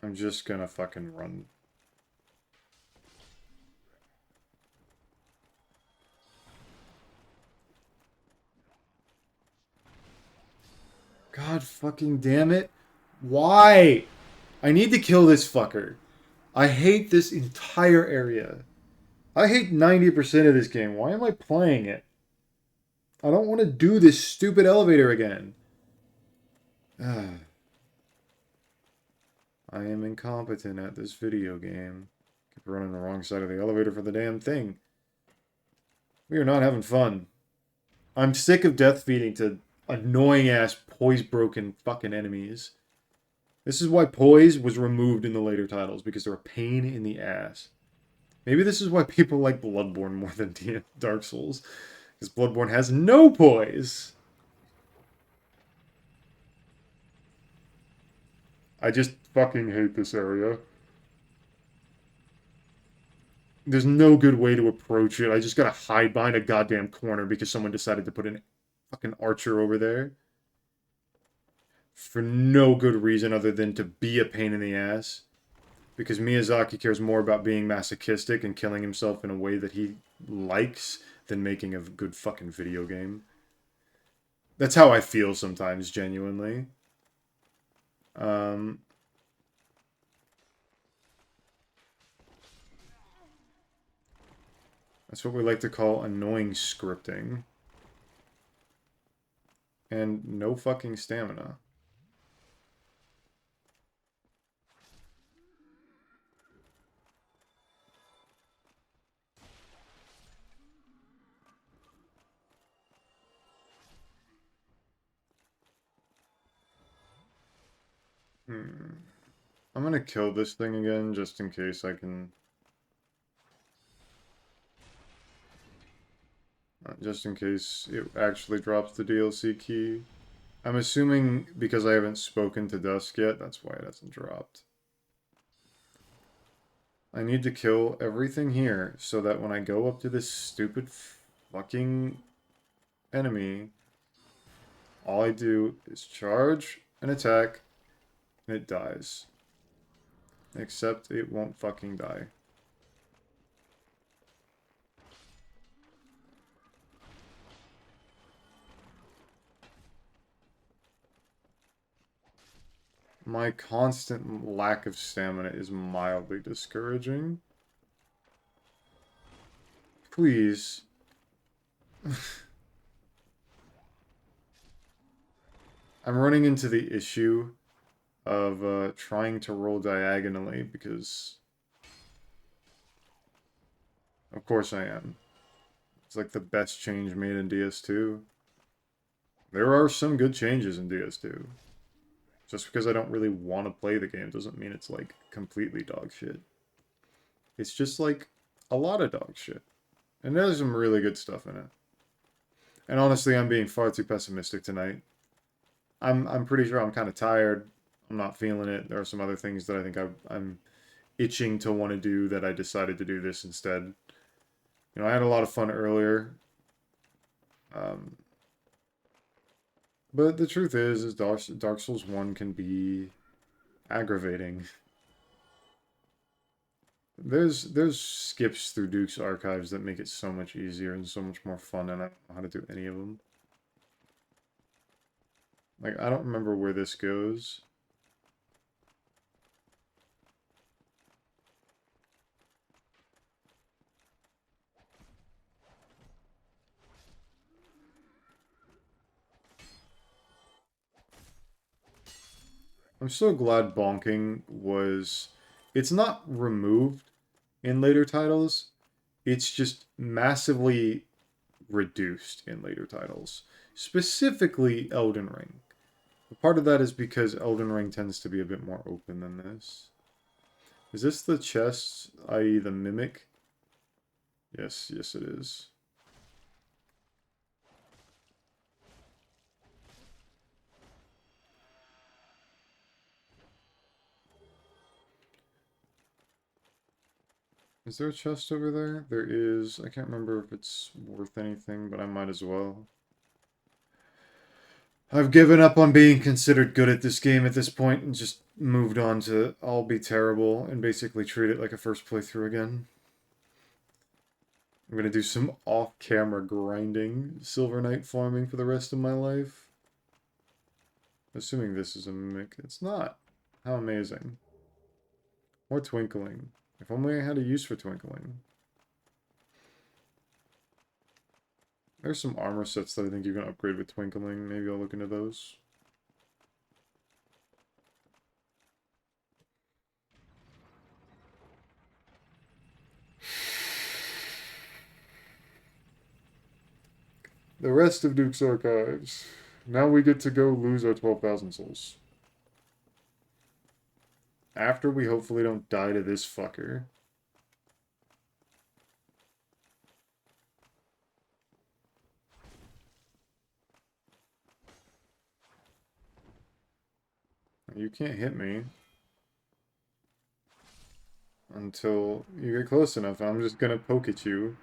I'm just gonna fucking run. God fucking damn it. Why? I need to kill this fucker. I hate this entire area. I hate 90% of this game. Why am I playing it? I don't want to do this stupid elevator again. I am incompetent at this video game. Keep running the wrong side of the elevator for the damn thing. We are not having fun. I'm sick of death feeding to annoying ass poise broken fucking enemies. This is why poise was removed in the later titles, because they're a pain in the ass. Maybe this is why people like Bloodborne more than Dark Souls. Because Bloodborne has no poise. I just fucking hate this area. There's no good way to approach it. I just gotta hide behind a goddamn corner because someone decided to put an fucking archer over there. For no good reason other than to be a pain in the ass. Because Miyazaki cares more about being masochistic and killing himself in a way that he likes than making a good fucking video game. That's how I feel sometimes, genuinely. That's what we like to call annoying scripting. And no fucking stamina. I'm gonna kill this thing again, just in case I can... just in case it actually drops the DLC key. I'm assuming because I haven't spoken to Dusk yet, that's why it hasn't dropped. I need to kill everything here, so that when I go up to this stupid fucking enemy, all I do is charge and attack, and it dies. Except it won't fucking die. My constant lack of stamina is mildly discouraging. Please. I'm running into the issue of trying to roll diagonally because... Of course I am. It's like the best change made in DS2. There are some good changes in DS2. Just because I don't really want to play the game doesn't mean it's, like, completely dog shit. It's just, like, a lot of dog shit. And there's some really good stuff in it. And honestly, I'm being far too pessimistic tonight. I'm pretty sure I'm kind of tired. I'm not feeling it. There are some other things that I think I'm itching to want to do that I decided to do this instead. You know, I had a lot of fun earlier. But the truth is Dark Souls 1 can be aggravating. There's skips through Duke's archives that make it so much easier and so much more fun, and I don't know how to do any of them. Like, I don't remember where this goes. I'm so glad bonking was... It's not removed in later titles. It's just massively reduced in later titles. Specifically Elden Ring. Part of that is because Elden Ring tends to be a bit more open than this. Is this the chest, i.e. the mimic? Yes, yes it is. Is there a chest over there? There is. I can't remember if it's worth anything, but I might as well. I've given up on being considered good at this game at this point and just moved on to I'll be terrible and basically treat it like a first playthrough again. I'm gonna do some off-camera grinding Silver Knight farming for the rest of my life. Assuming this is a mimic. It's not. How amazing. More twinkling. If only I had a use for twinkling. There's some armor sets that I think you can upgrade with twinkling. Maybe I'll look into those. The rest of Duke's Archives. Now we get to go lose our 12,000 souls. After we hopefully don't die to this fucker. You can't hit me until you get close enough. I'm just gonna poke at you.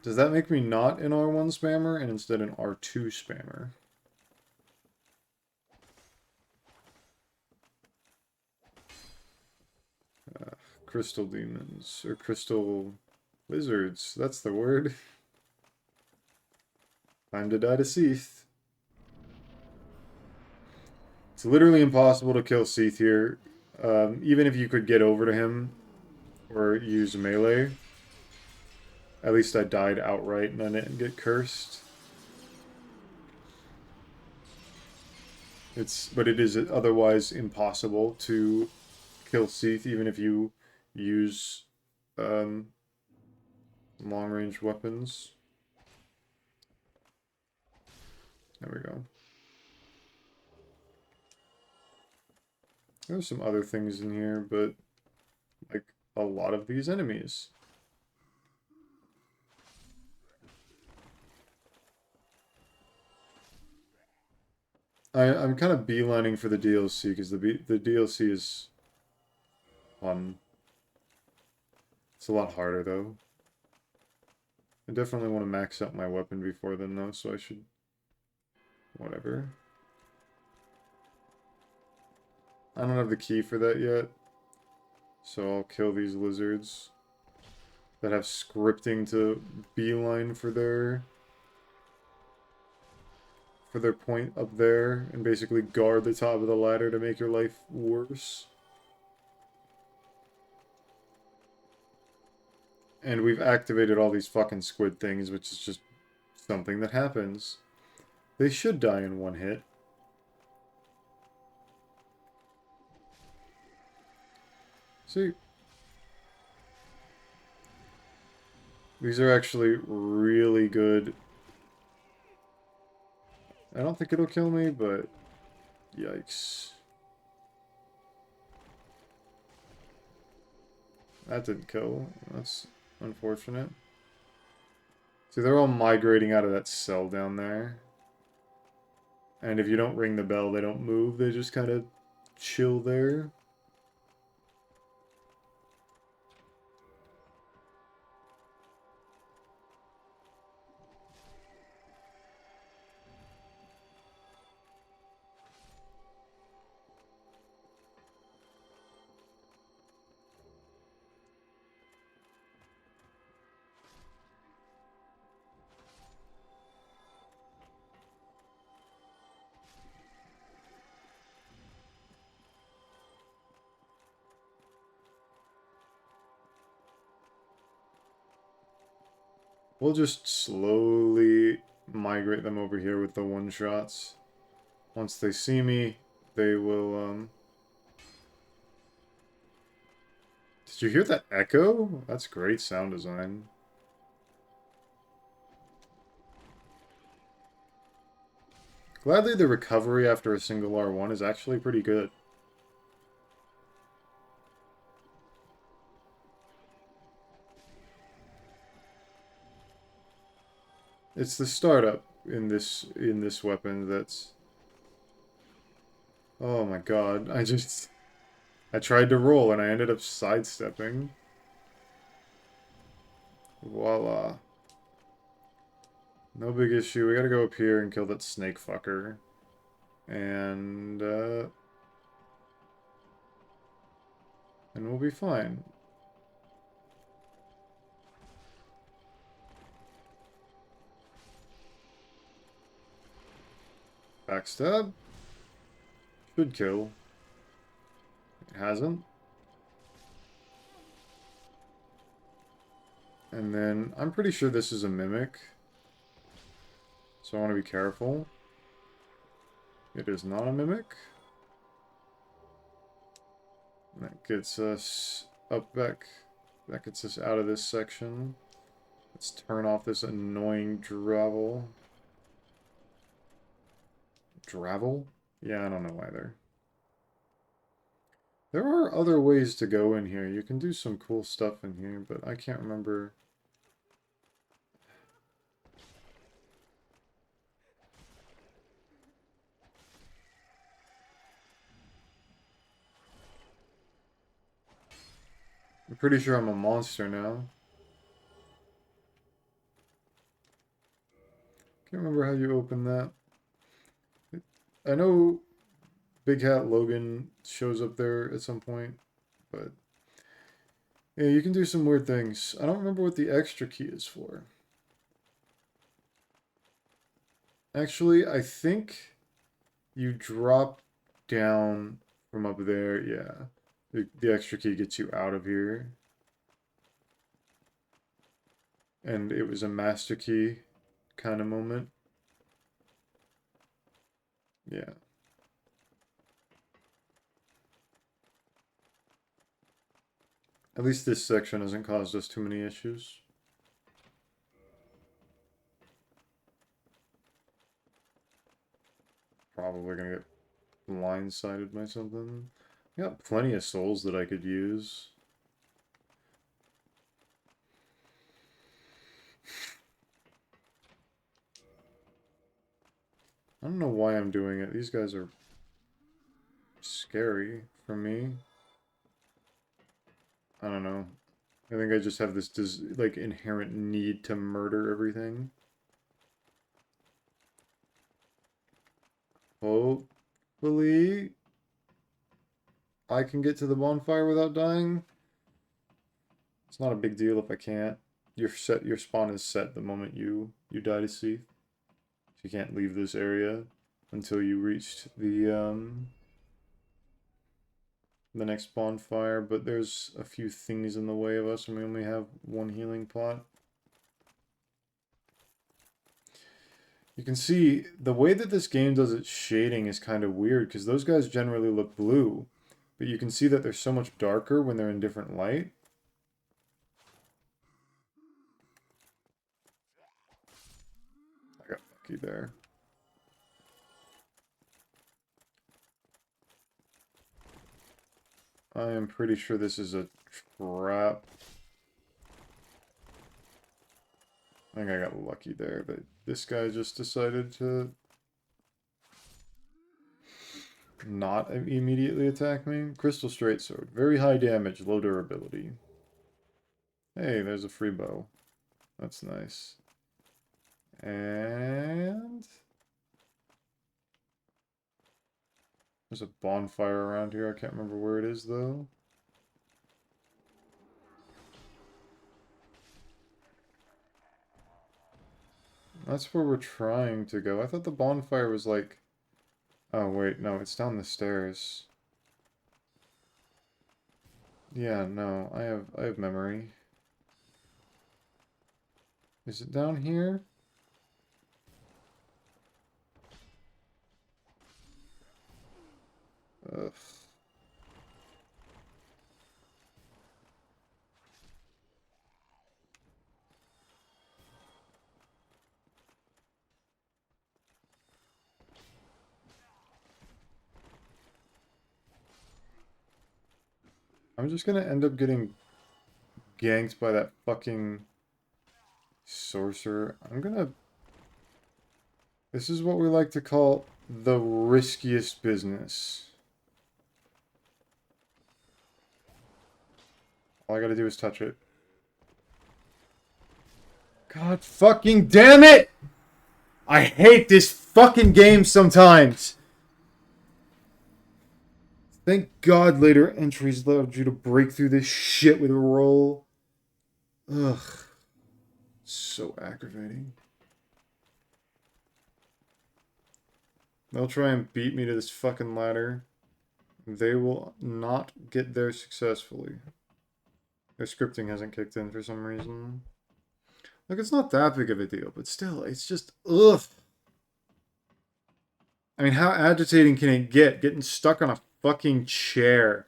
Does that make me not an R1 spammer and instead an R2 spammer? Crystal demons, or crystal lizards, that's the word. Time to die to Seath. It's literally impossible to kill Seath here. Even if you could get over to him or use melee. At least I died outright and I didn't get cursed. But it is otherwise impossible to kill Seath even if you use long-range weapons. There we go. There's some other things in here, but like a lot of these enemies. I'm kind of beelining for the DLC because the DLC is fun. It's a lot harder though. I definitely want to max out my weapon before then though, so I should... Whatever. I don't have the key for that yet. So I'll kill these lizards that have scripting to beeline for their point up there and basically guard the top of the ladder to make your life worse. And we've activated all these fucking squid things, which is just something that happens. They should die in one hit. See? These are actually really good. I don't think it'll kill me, but... Yikes. That didn't kill. That's unfortunate. See, they're all migrating out of that cell down there. And if you don't ring the bell, they don't move. They just kind of chill there. We'll just slowly migrate them over here with the one-shots. Once they see me, they will, Did you hear that echo? That's great sound design. Gladly, the recovery after a single R1 is actually pretty good. It's the startup in this weapon that's... Oh my god, I tried to roll and I ended up sidestepping. Voila. No big issue. We gotta go up here and kill that snake fucker. And we'll be fine. Backstab. Should kill. It hasn't. And then, I'm pretty sure this is a mimic. So I want to be careful. It is not a mimic. That gets us up back. That gets us out of this section. Let's turn off this annoying Dravel. Dravel? Yeah, I don't know either. There are other ways to go in here. You can do some cool stuff in here, but I can't remember. I'm pretty sure I'm a monster now. Can't remember how you open that. I know Big Hat Logan shows up there at some point, but yeah, you can do some weird things. I don't remember what the extra key is for. Actually, I think you drop down from up there, yeah. The extra key gets you out of here. And it was a master key kind of moment. Yeah. At least this section hasn't caused us too many issues. Probably gonna get blindsided by something. I got plenty of souls that I could use. I don't know why I'm doing it. These guys are scary for me. I don't know. I think I just have this like inherent need to murder everything. Hopefully I can get to the bonfire without dying. It's not a big deal if I can't. Your spawn is set the moment you die to Seath. So you can't leave this area until you reached the next bonfire, but there's a few things in the way of us and we only have one healing pot. You can see the way that this game does its shading is kind of weird because those guys generally look blue, but you can see that they're so much darker when they're in different light. I got lucky there. I am pretty sure this is a trap. I think I got lucky there that this guy just decided to not immediately attack me. Crystal Straight Sword. Very high damage, low durability. Hey, there's a free bow. That's nice. And there's a bonfire around here. I can't remember where it is, though. That's where we're trying to go. I thought the bonfire was like... Oh, wait, no, it's down the stairs. Yeah, no, I have memory. Is it down here? Ugh. I'm just gonna end up getting ganked by that fucking sorcerer. This is what we like to call the riskiest business. All I gotta do is touch it. God fucking damn it! I hate this fucking game sometimes! Thank God later entries allowed you to break through this shit with a roll. Ugh. So aggravating. They'll try and beat me to this fucking ladder. They will not get there successfully. Their scripting hasn't kicked in for some reason. Like, it's not that big of a deal, but still, it's just, ugh. I mean, how agitating can it get? Getting stuck on a fucking chair.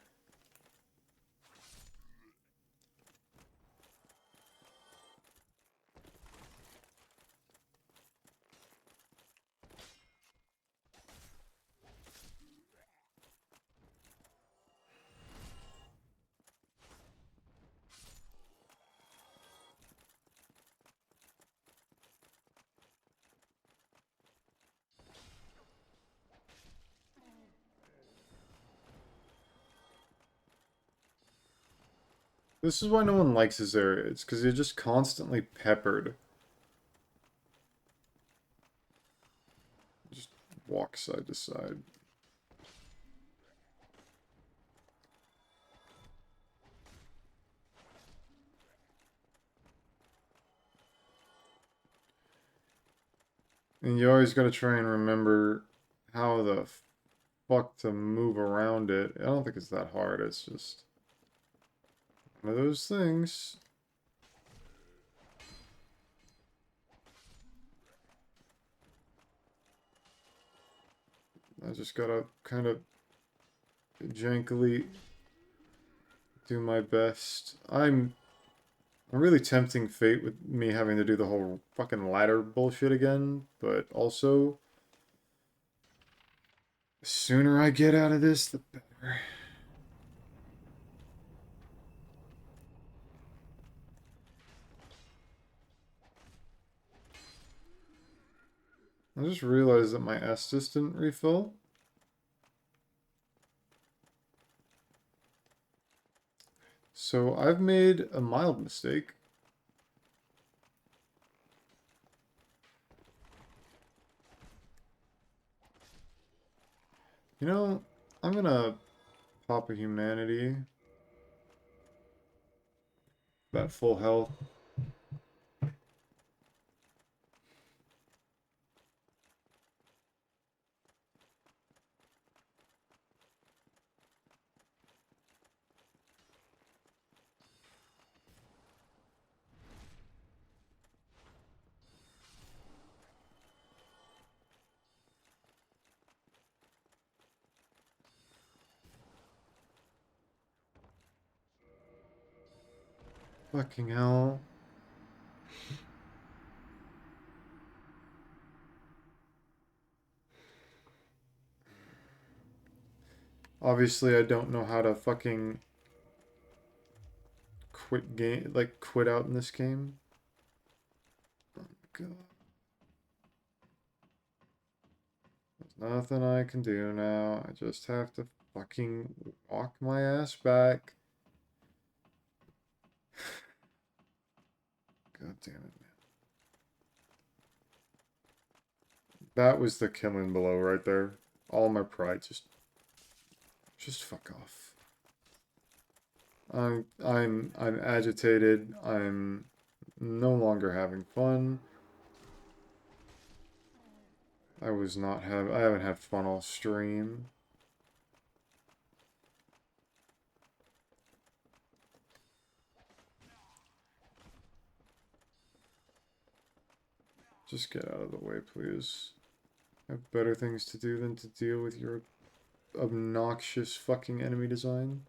This is why no one likes this area. It's because you're just constantly peppered. Just walk side to side. And you always gotta try and remember how the fuck to move around it. I don't think it's that hard. It's just one of those things. I just gotta kind of jankily do my best. I'm really tempting fate with me having to do the whole fucking ladder bullshit again, but also, the sooner I get out of this, the better. I just realized that my Estus didn't refill. So I've made a mild mistake. You know, I'm gonna pop a humanity. That full health. Fucking hell. Obviously, I don't know how to fucking quit out in this game. Oh, God. There's nothing I can do now. I just have to fucking walk my ass back. God damn it, man. That was the killing blow right there. All my pride just fuck off. I'm agitated. I'm no longer having fun. I haven't had fun all stream. Just get out of the way, please. I have better things to do than to deal with your obnoxious fucking enemy design.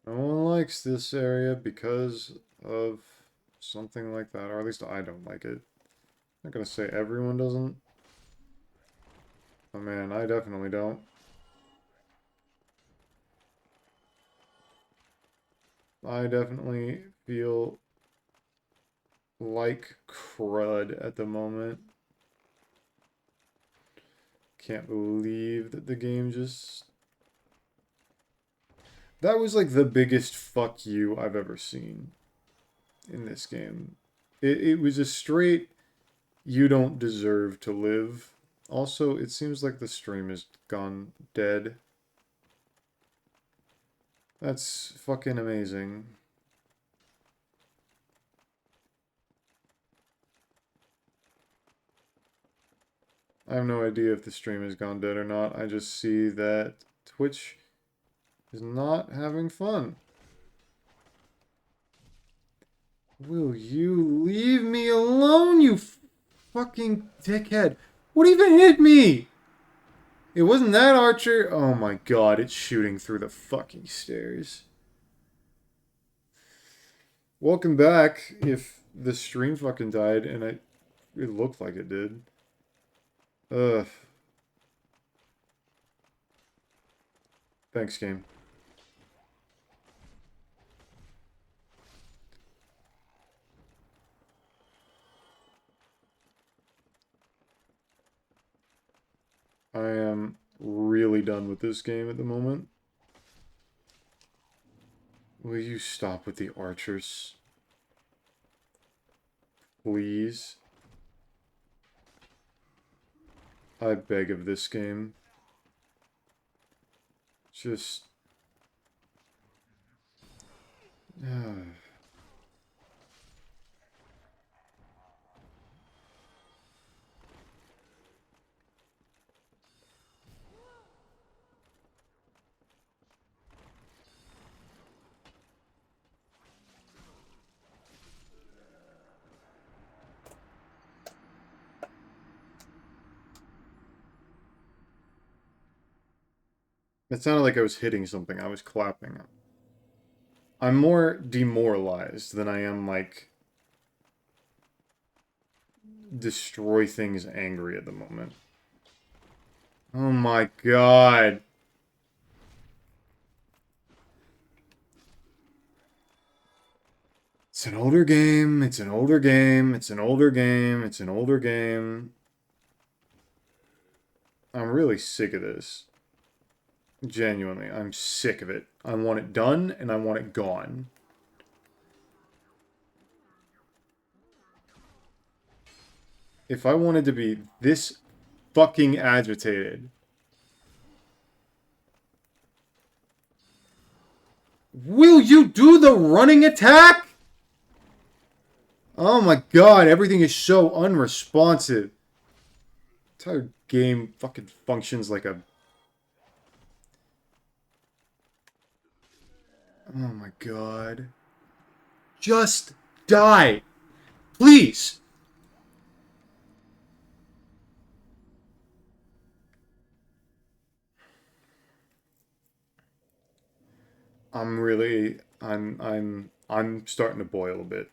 No one likes this area because of something like that, or at least I don't like it. I'm not gonna say everyone doesn't. Oh man, I definitely don't. I definitely feel like crud at the moment. Can't believe that the game just... That was like the biggest fuck you I've ever seen in this game. It was a straight, you don't deserve to live. Also, it seems like the stream has gone dead. That's fucking amazing. I have no idea if the stream has gone dead or not. I just see that Twitch is not having fun. Will you leave me alone, you fucking dickhead? What even hit me? It wasn't that archer. Oh my god, it's shooting through the fucking stairs. Welcome back. If the stream fucking died, and it looked like it did. Ugh. Thanks, game. I am really done with this game at the moment. Will you stop with the archers? Please? I beg of this game. Just... It sounded like I was hitting something. I was clapping. I'm more demoralized than I am, like, destroy things angry at the moment. Oh my god. It's an older game, it's an older game, it's an older game, it's an older game. I'm really sick of this. Genuinely, I'm sick of it. I want it done, and I want it gone. If I wanted to be this fucking agitated... Will you do the running attack? Oh my god, everything is so unresponsive. Entire game fucking functions like a... Oh my god. Just die. Please. I'm starting to boil a bit.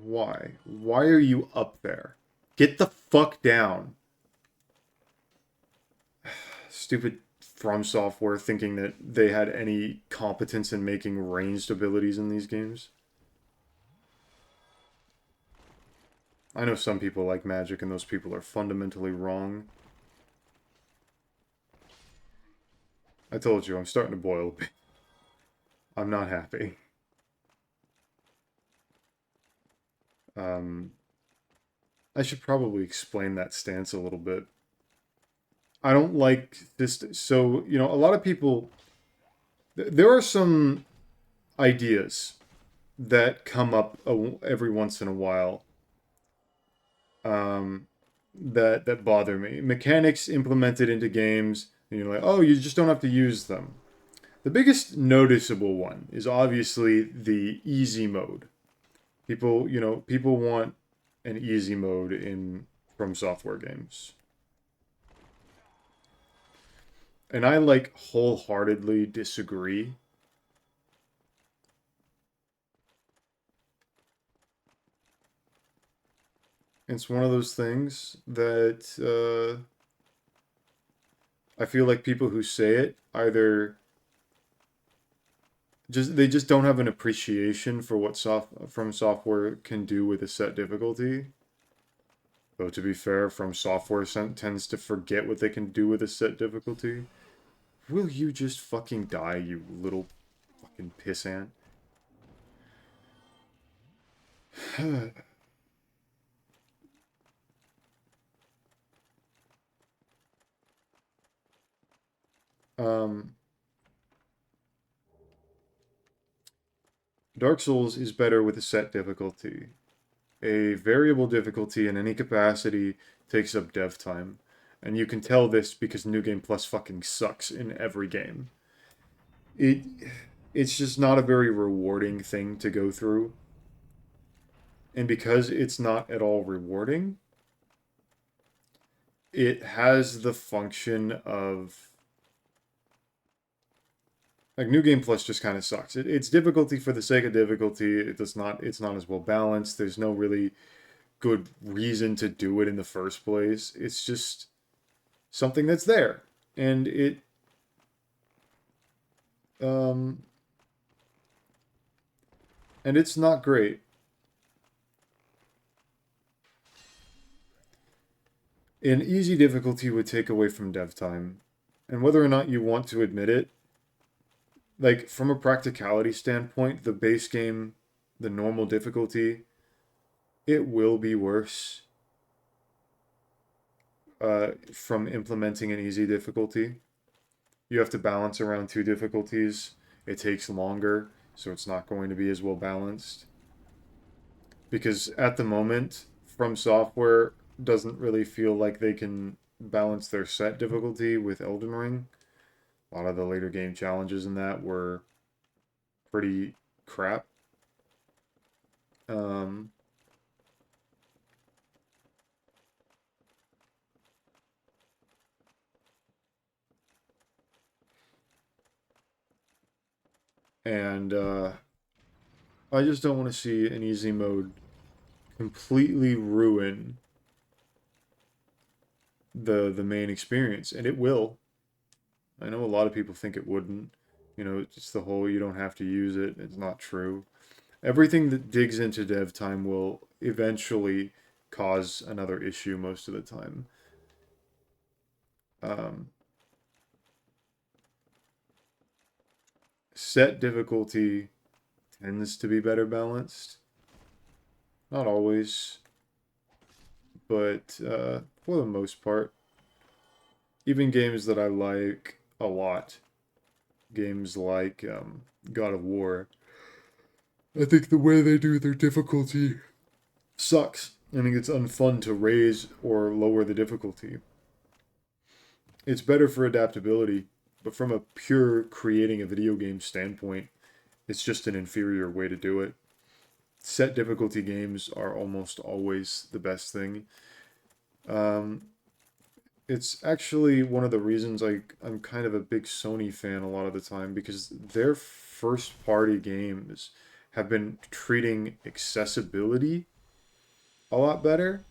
Why? Why are you up there? Get the fuck down. Stupid From Software thinking that they had any competence in making ranged abilities in these games. I know some people like Magic, and those people are fundamentally wrong. I told you, I'm starting to boil a bit. I'm not happy. Um, I should probably explain that stance a little bit. I don't like this. So, you know, a lot of people, there are some ideas that come up every once in a while um, that bother me. Mechanics implemented into games, and you're like, oh, you just don't have to use them. The biggest noticeable one is obviously the easy mode. People, you know, people want an easy mode in From Software games. And I like wholeheartedly disagree. It's one of those things that I feel like people who say it either just don't have an appreciation for what From Software can do with a set difficulty. Though to be fair, From Software tends to forget what they can do with a set difficulty. Will you just fucking die, you little fucking pissant? um, Dark Souls is better with a set difficulty. A variable difficulty in any capacity takes up dev time. And you can tell this because New Game Plus fucking sucks in every game. It it's just not a very rewarding thing to go through. And because it's not at all rewarding, it has the function of like New Game Plus just kind of sucks. It's difficulty for the sake of difficulty. It's not as well balanced. There's no really good reason to do it in the first place. It's just something that's there. And um it's not great. An easy difficulty would take away from dev time. And whether or not you want to admit it, like from a practicality standpoint, the base game, the normal difficulty, it will be worse from implementing an easy difficulty. You have to balance around two difficulties. It takes longer, so it's not going to be as well balanced. Because at the moment, From Software doesn't really feel like they can balance their set difficulty with Elden Ring. A lot of the later game challenges in that were pretty crap. Um, and I just don't want to see an easy mode completely ruin the main experience, and it will. I know a lot of people think it wouldn't. You know, it's the whole you don't have to use it. It's not true. Everything that digs into dev time will eventually cause another issue most of the time. Um, Set difficulty tends to be better balanced. Not always, but for the most part. Even games that I like a lot, games like God of War, I think the way they do their difficulty sucks. I think it's unfun to raise or lower the difficulty. It's better for adaptability, but from a pure creating a video game standpoint, it's just an inferior way to do it. Set difficulty games are almost always the best thing. Um, it's actually one of the reasons I'm kind of a big Sony fan a lot of the time because their first party games have been treating accessibility a lot better.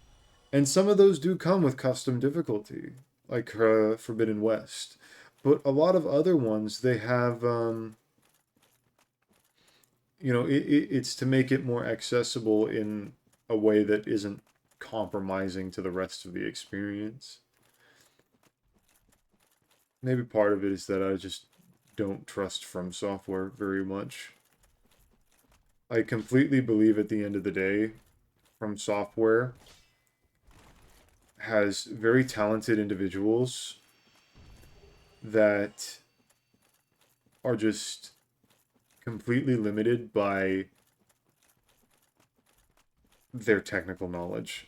And some of those do come with custom difficulty, like Forbidden West. But a lot of other ones, they have, you know, it's to make it more accessible in a way that isn't compromising to the rest of the experience. Maybe part of it is that I just don't trust From Software very much. I completely believe at the end of the day, From Software has very talented individuals that are just completely limited by their technical knowledge.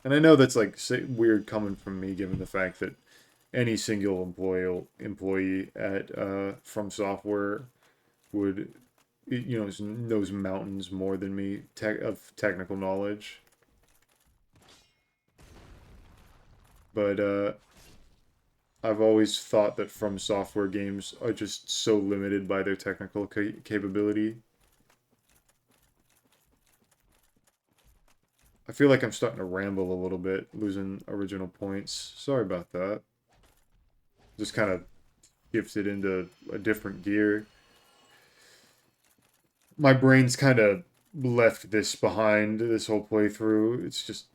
And I know that's like weird coming from me, given the fact that any single employee at From Software would, you know, knows mountains more than me of technical knowledge. But I've always thought that From Software games are just so limited by their technical capability. I feel like I'm starting to ramble a little bit, losing original points. Sorry about that. Just kind of shifted into a different gear. My brain's kind of left this behind this whole playthrough. It's just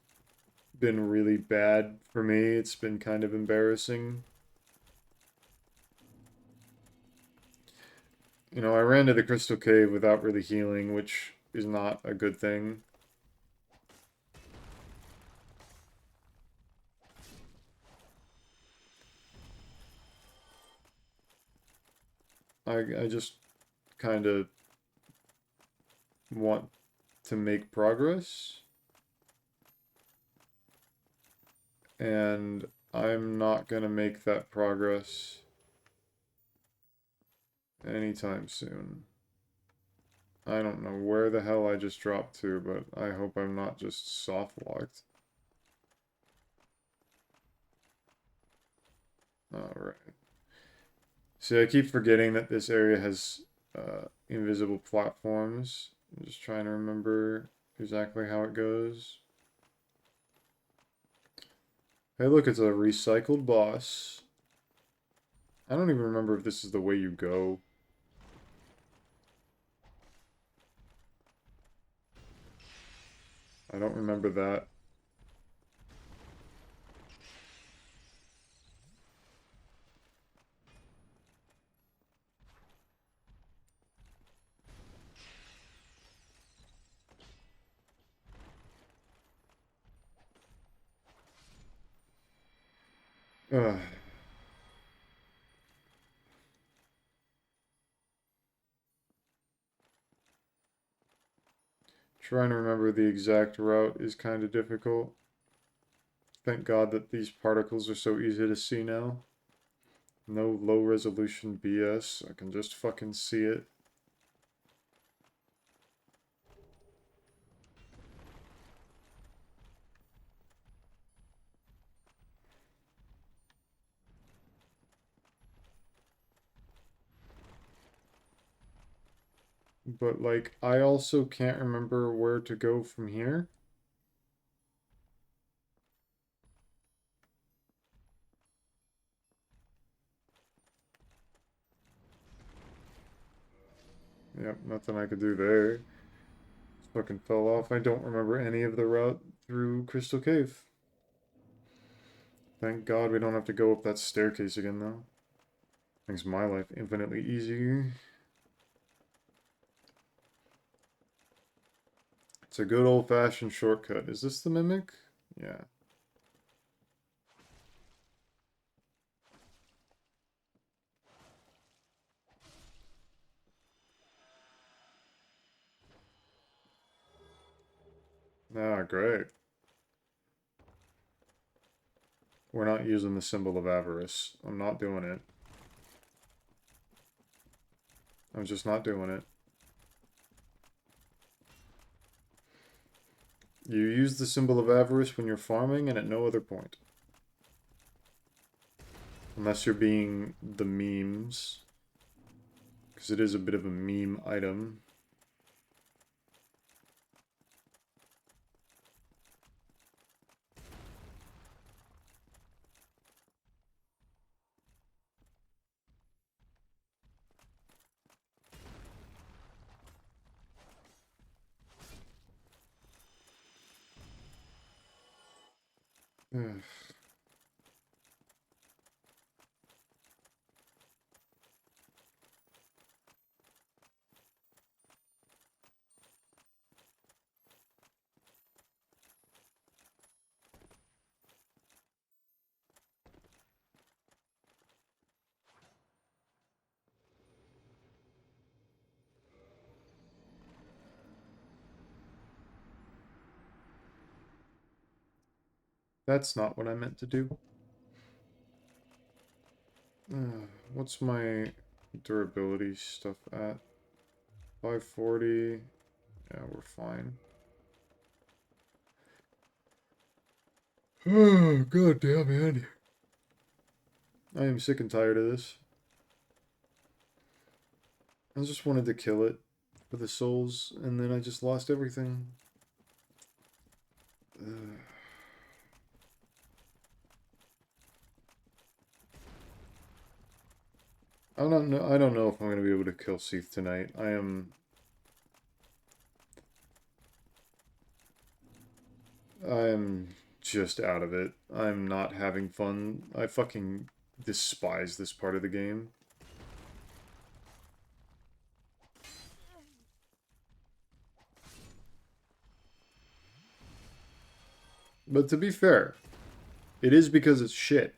been really bad for me. It's been kind of embarrassing. You know, I ran to the Crystal Cave without really healing, which is not a good thing. I just kind of want to make progress. And I'm not going to make that progress anytime soon. I don't know where the hell I just dropped to, but I hope I'm not just soft-locked. Alright. See, I keep forgetting that this area has invisible platforms. I'm just trying to remember exactly how it goes. Hey, look, it's a recycled boss. I don't even remember if this is the way you go. I don't remember that. Ugh. Trying to remember the exact route is kind of difficult. Thank God that these particles are so easy to see now. No low resolution BS. I can just fucking see it. But, like, I also can't remember where to go from here. Yep, nothing I could do there. Fucking fell off. I don't remember any of the route through Crystal Cave. Thank God we don't have to go up that staircase again, though. Makes my life infinitely easier. It's a good old-fashioned shortcut. Is this the Mimic? Yeah. Ah, great. We're not using the symbol of avarice. I'm not doing it. I'm just not doing it. You use the symbol of avarice when you're farming and at no other point. Unless you're being the memes. Because it is a bit of a meme item. That's not what I meant to do. What's my durability stuff at? 540. Yeah, we're fine. Oh, god damn, man. I am sick and tired of this. I just wanted to kill it for the souls, and then I just lost everything. I don't know. I don't know if I'm gonna be able to kill Seath tonight. I'm just out of it. I'm not having fun. I fucking despise this part of the game. But to be fair, it is because it's shit.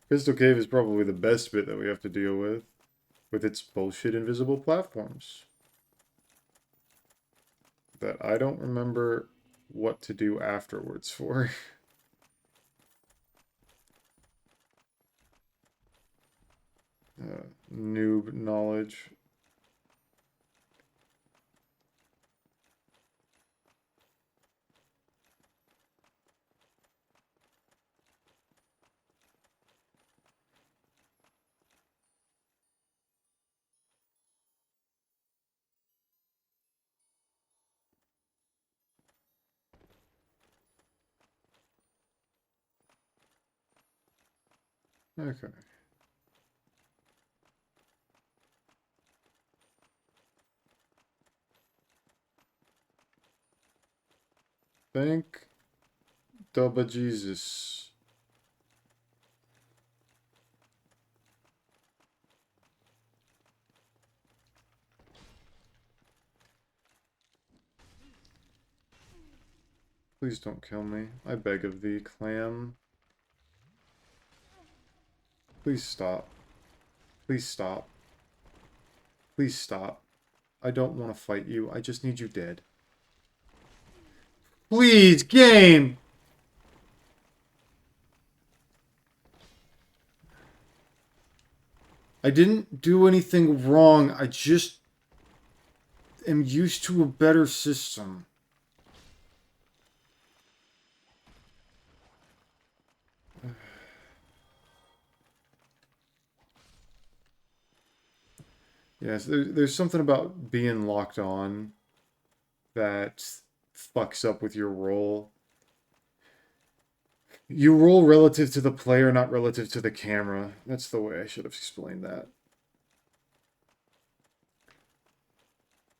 Crystal Cave is probably the best bit that we have to deal with its bullshit invisible platforms. That I don't remember what to do afterwards for. Noob knowledge. Okay. Thank Dubba Jesus. Please don't kill me. I beg of thee, clam. Please stop. Please stop. Please stop. I don't want to fight you. I just need you dead. Please, game! I didn't do anything wrong. I just am used to a better system. Yes, there's something about being locked on that fucks up with your roll. You roll relative to the player, not relative to the camera. That's the way I should have explained that.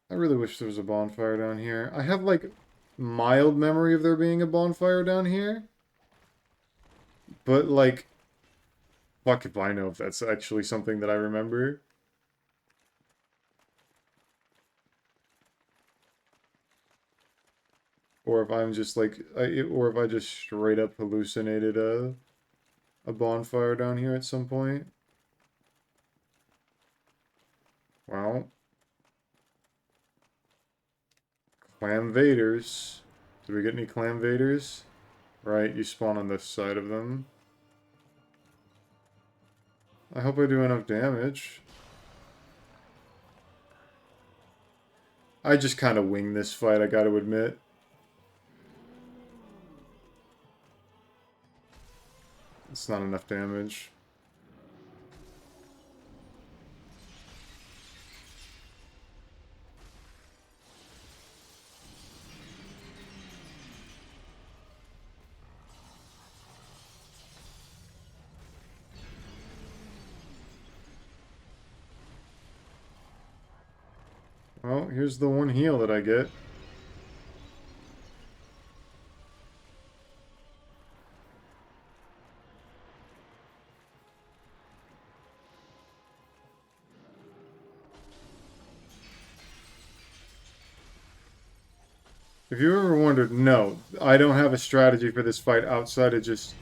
I really wish there was a bonfire down here. I have, like, mild memory of there being a bonfire down here. But, like, fuck if I know if that's actually something that I remember. Or if I'm just, like, or if I just straight up hallucinated a bonfire down here at some point. Well, clam vaders. Did we get any clam vaders? Right, you spawn on this side of them. I hope I do enough damage. I just kind of winged this fight, I gotta admit. It's not enough damage. Well, here's the one heal that I get. If you ever wondered, no, I don't have a strategy for this fight outside of just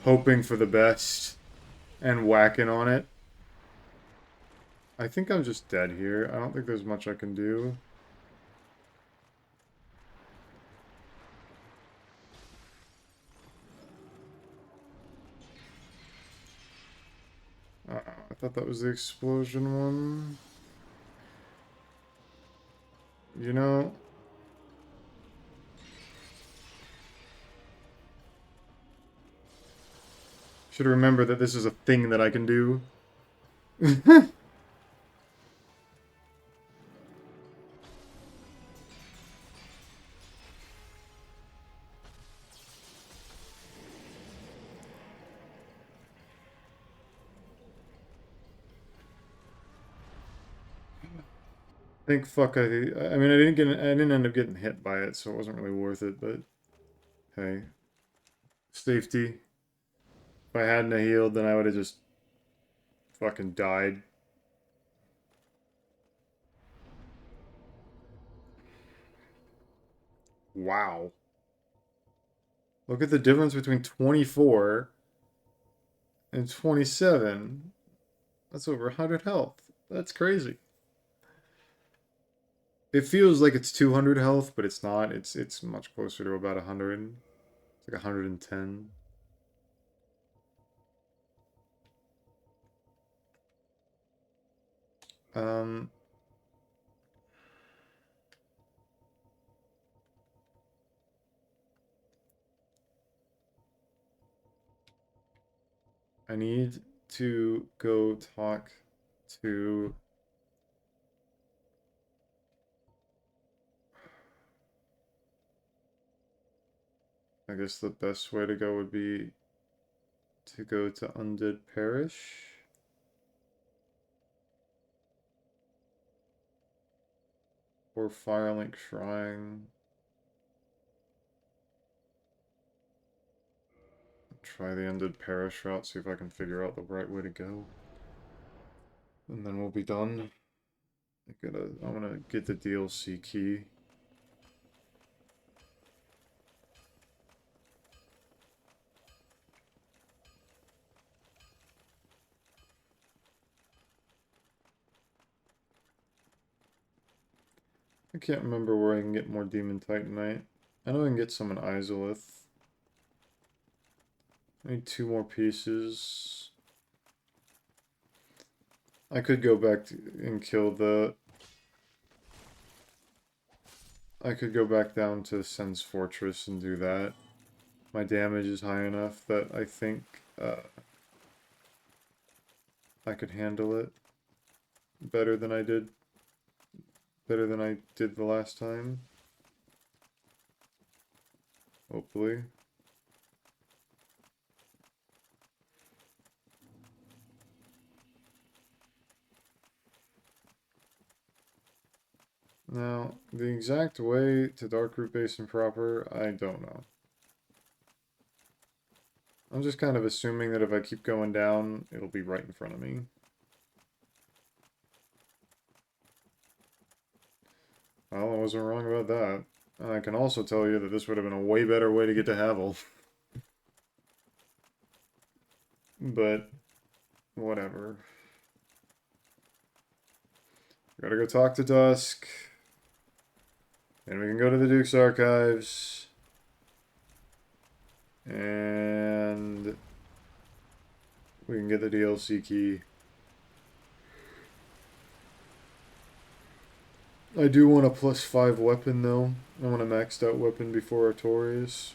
hoping for the best and whacking on it. I think I'm just dead here. I don't think there's much I can do. Thought that was the explosion one. You know, should remember that this is a thing that I can do. Think fuck I mean I didn't end up getting hit by it, so it wasn't really worth it, but hey. Safety. If I hadn't healed, then I would have just fucking died. Wow. Look at the difference between 24 and 27. That's over 100 health. That's crazy. It feels like it's 200 health, but it's not. It's much closer to about 100. It's like 110. Um, I need to go talk to... I guess the best way to go would be to go to Undead Parish. Or Firelink Shrine. Try the Undead Parish route, see if I can figure out the right way to go. And then we'll be done. I'm gonna get the DLC key. I can't remember where I can get more Demon Titanite. I know I can get some in Izalith. I need 2 more pieces. I could go back and kill the... I could go back down to Sen's Fortress and do that. My damage is high enough that I think I could handle it better than I did. Better than I did the last time. Hopefully. Now, the exact way to Darkroot Basin proper, I don't know. I'm just kind of assuming that if I keep going down, it'll be right in front of me. Well, I wasn't wrong about that. I can also tell you that this would have been a way better way to get to Havel. But, whatever. Gotta go talk to Dusk. And we can go to the Duke's Archives. And we can get the DLC key. I do want a +5 weapon though. I want a maxed out weapon before Artorias.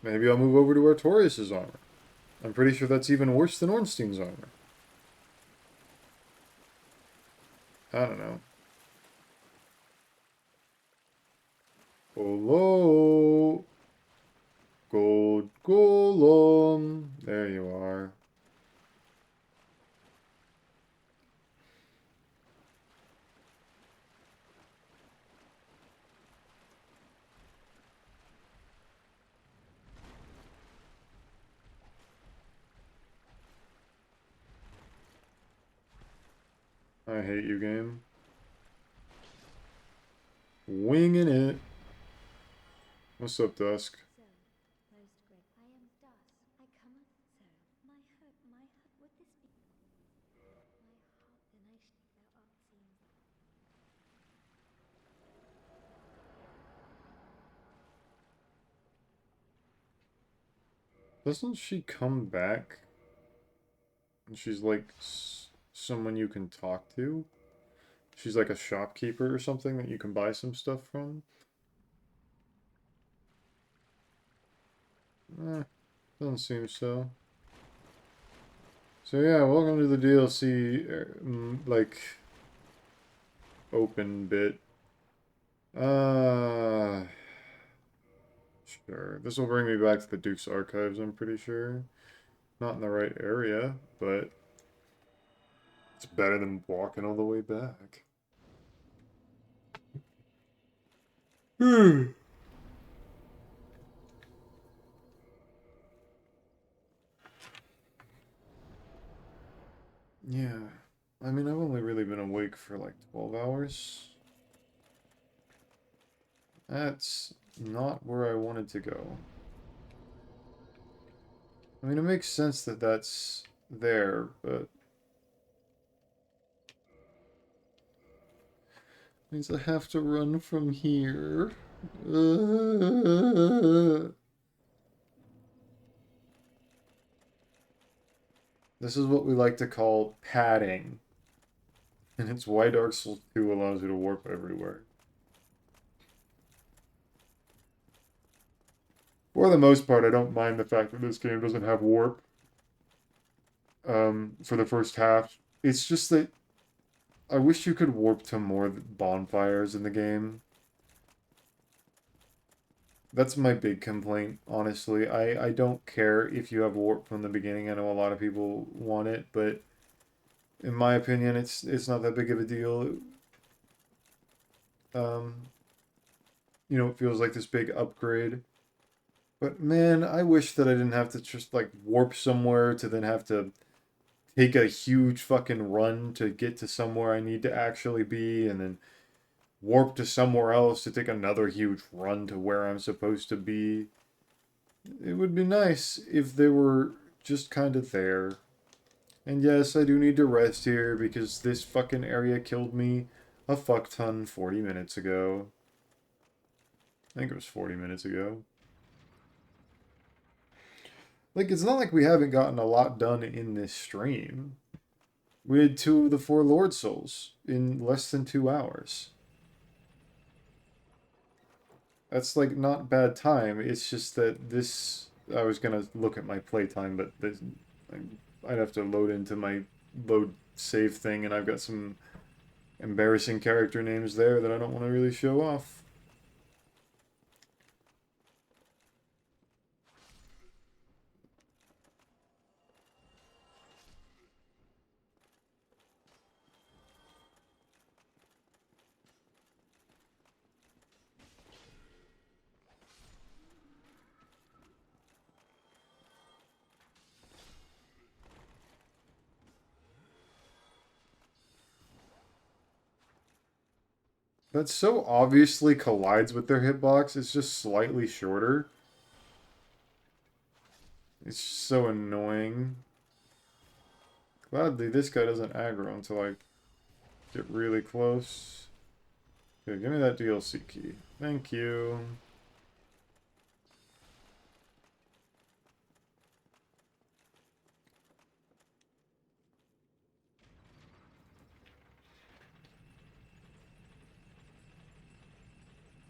Maybe I'll move over to Artorias' armor. I'm pretty sure that's even worse than Ornstein's armor. I don't know. Hello? Gold Golem. There you are. I hate you, game. Winging it. What's up, Dusk? Doesn't she come back And she's like someone you can talk to. She's like a shopkeeper or something that you can buy some stuff from. Doesn't seem so. So yeah, welcome to the DLC, like, open bit. Uh, sure. This will bring me back to the Duke's Archives, I'm pretty sure. Not in the right area, but it's better than walking all the way back. Hmm. Yeah. I mean, I've only really been awake for like 12 hours. That's not where I wanted to go. I mean, it makes sense that that's there, but means I have to run from here. This is what we like to call padding. And it's why Dark Souls 2 allows you to warp everywhere. For the most part, I don't mind the fact that this game doesn't have warp for the first half. It's just that I wish you could warp to more bonfires in the game. That's my big complaint, honestly. I don't care if you have warp from the beginning. I know a lot of people want it, but in my opinion, it's not that big of a deal. Um, it feels like this big upgrade. But man, I wish that I didn't have to just like warp somewhere to then have to take a huge fucking run to get to somewhere I need to actually be, and then warp to somewhere else to take another huge run to where I'm supposed to be. It would be nice if they were just kind of there. And yes, I do need to rest here because this fucking area killed me a fuck ton 40 minutes ago. I think it was 40 minutes ago. Like, it's not like we haven't gotten a lot done in this stream. We had two of the four Lord Souls in less than 2 hours. That's like not bad time. It's just that this. I was gonna look at my playtime, but this, I'd have to load into my load save thing, and I've got some embarrassing character names there that I don't want to really show off. That so obviously collides with their hitbox. It's just slightly shorter. It's so annoying. Gladly, this guy doesn't aggro until I get really close. Okay, give me that DLC key. Thank you.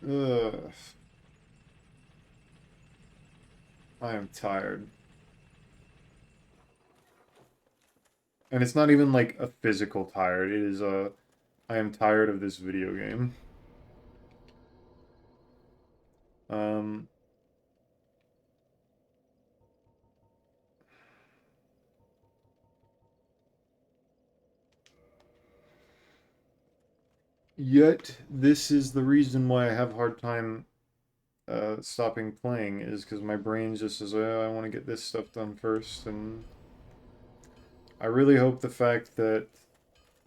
Ugh. I am tired. And it's not even like a physical tired. It is a I am tired of this video game. Um Yet this is the reason why I have a hard time stopping playing is because my brain just says, oh, I want to get this stuff done first, and I really hope the fact that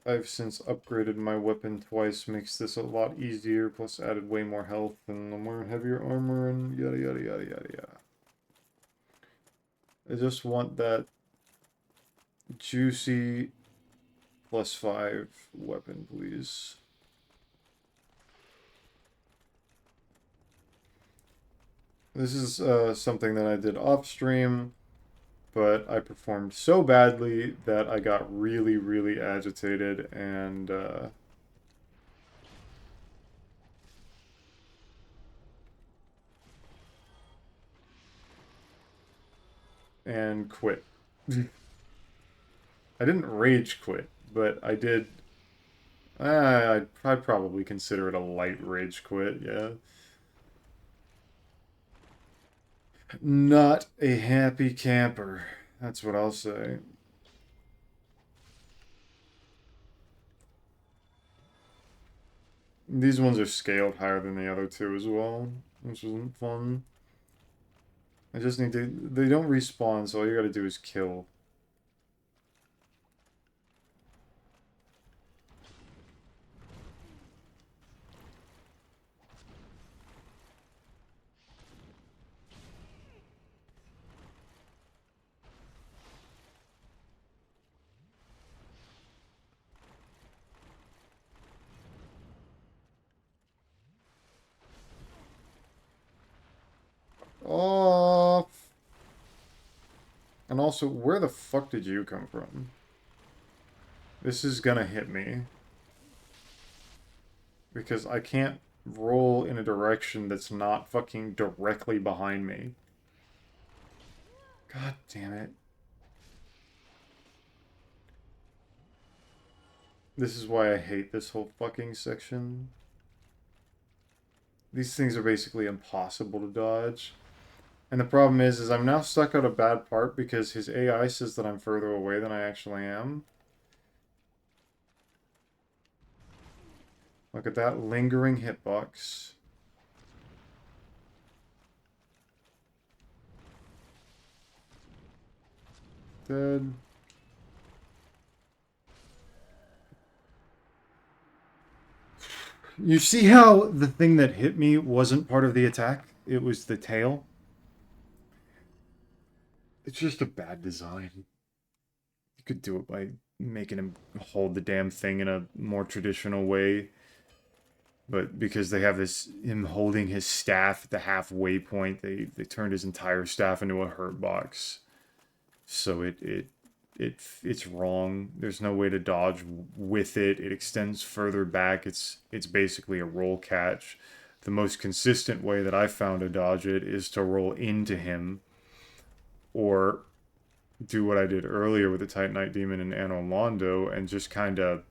I've since upgraded my weapon twice makes this a lot easier, plus added way more health and I'm wearing heavier armor and yada yada yada yada yada. I just want that juicy +5 weapon, please. This is something that I did off stream, but I performed so badly that I got really, really agitated and quit. I didn't rage quit, but I did. I'd probably consider it a light rage quit, yeah. Not a happy camper. That's what I'll say. These ones are scaled higher than the other two as well, which isn't fun. I just need to... They don't respawn, so all you gotta do is kill. Oh... And also, where the fuck did you come from? This is gonna hit me. Because I can't roll in a direction that's not fucking directly behind me. God damn it. This is why I hate this whole fucking section. These things are basically impossible to dodge. And the problem is I'm now stuck at a bad part because his AI says that I'm further away than I actually am. Look at that lingering hitbox. Dead. You see how the thing that hit me wasn't part of the attack? It was the tail? It's just a bad design. You could do it by making him hold the damn thing in a more traditional way. But because they have this him holding his staff at the halfway point, they turned his entire staff into a hurt box. So it's wrong. There's no way to dodge with it. It extends further back. It's basically a roll catch. The most consistent way that I've found to dodge it is to roll into him, or do what I did earlier with the Titanite Demon and Anno Londo and just kind of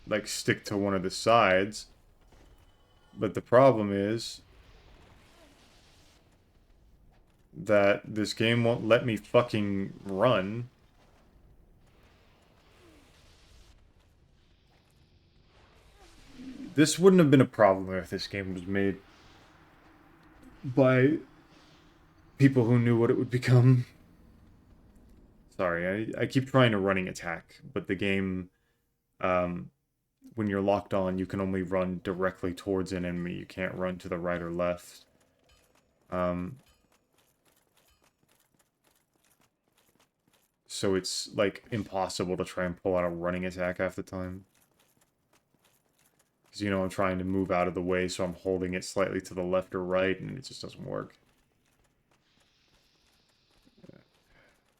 like stick to one of the sides. But the problem is that this game won't let me fucking run. This wouldn't have been a problem if this game was made by people who knew what it would become. Sorry, I keep trying to running attack, but the game, when you're locked on, you can only run directly towards an enemy. You can't run to the right or left. So it's, like, impossible to try and pull out a running attack half the time. Because, you know, I'm trying to move out of the way, so I'm holding it slightly to the left or right, and it just doesn't work.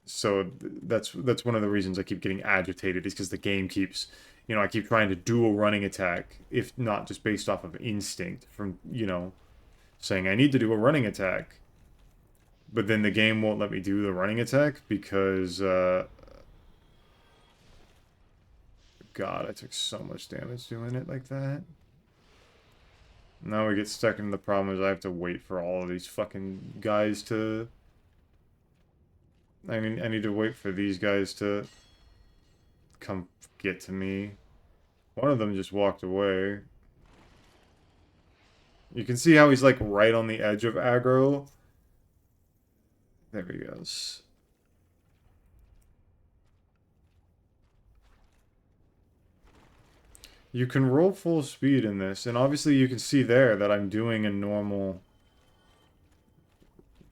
So that's one of the reasons I keep getting agitated, is because the game keeps, you know, I keep trying to do a running attack, if not just based off of instinct, from, you know, saying I need to do a running attack. But then the game won't let me do the running attack because, God, I took so much damage doing it like that. Now we get stuck into the problem is I have to wait for all of these fucking guys to... I mean, I need to wait for these guys to come get to me. One of them just walked away. You can see how he's like right on the edge of aggro. There he goes. You can roll full speed in this, and obviously you can see there that I'm doing a normal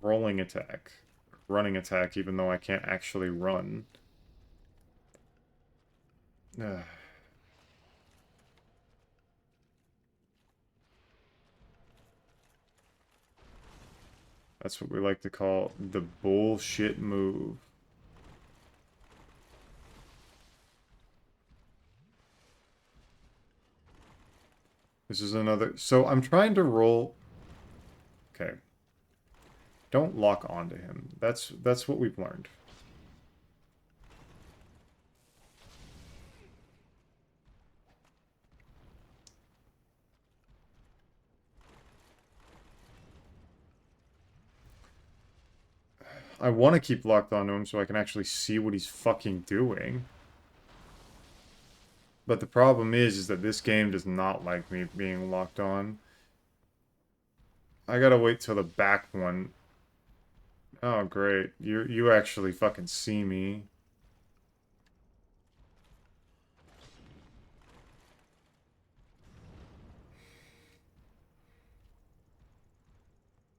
rolling attack, running attack, even though I can't actually run. Ugh. That's what we like to call the bullshit move. This is another... So I'm trying to roll... Okay. Don't lock onto him. That's what we've learned. I want to keep locked onto him so I can actually see what he's fucking doing. But the problem is that this game does not like me being locked on. I gotta wait till the back one. Oh, great. You actually fucking see me.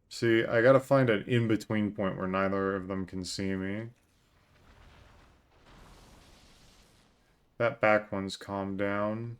See, I gotta find an in-between point where neither of them can see me. That back one's calmed down.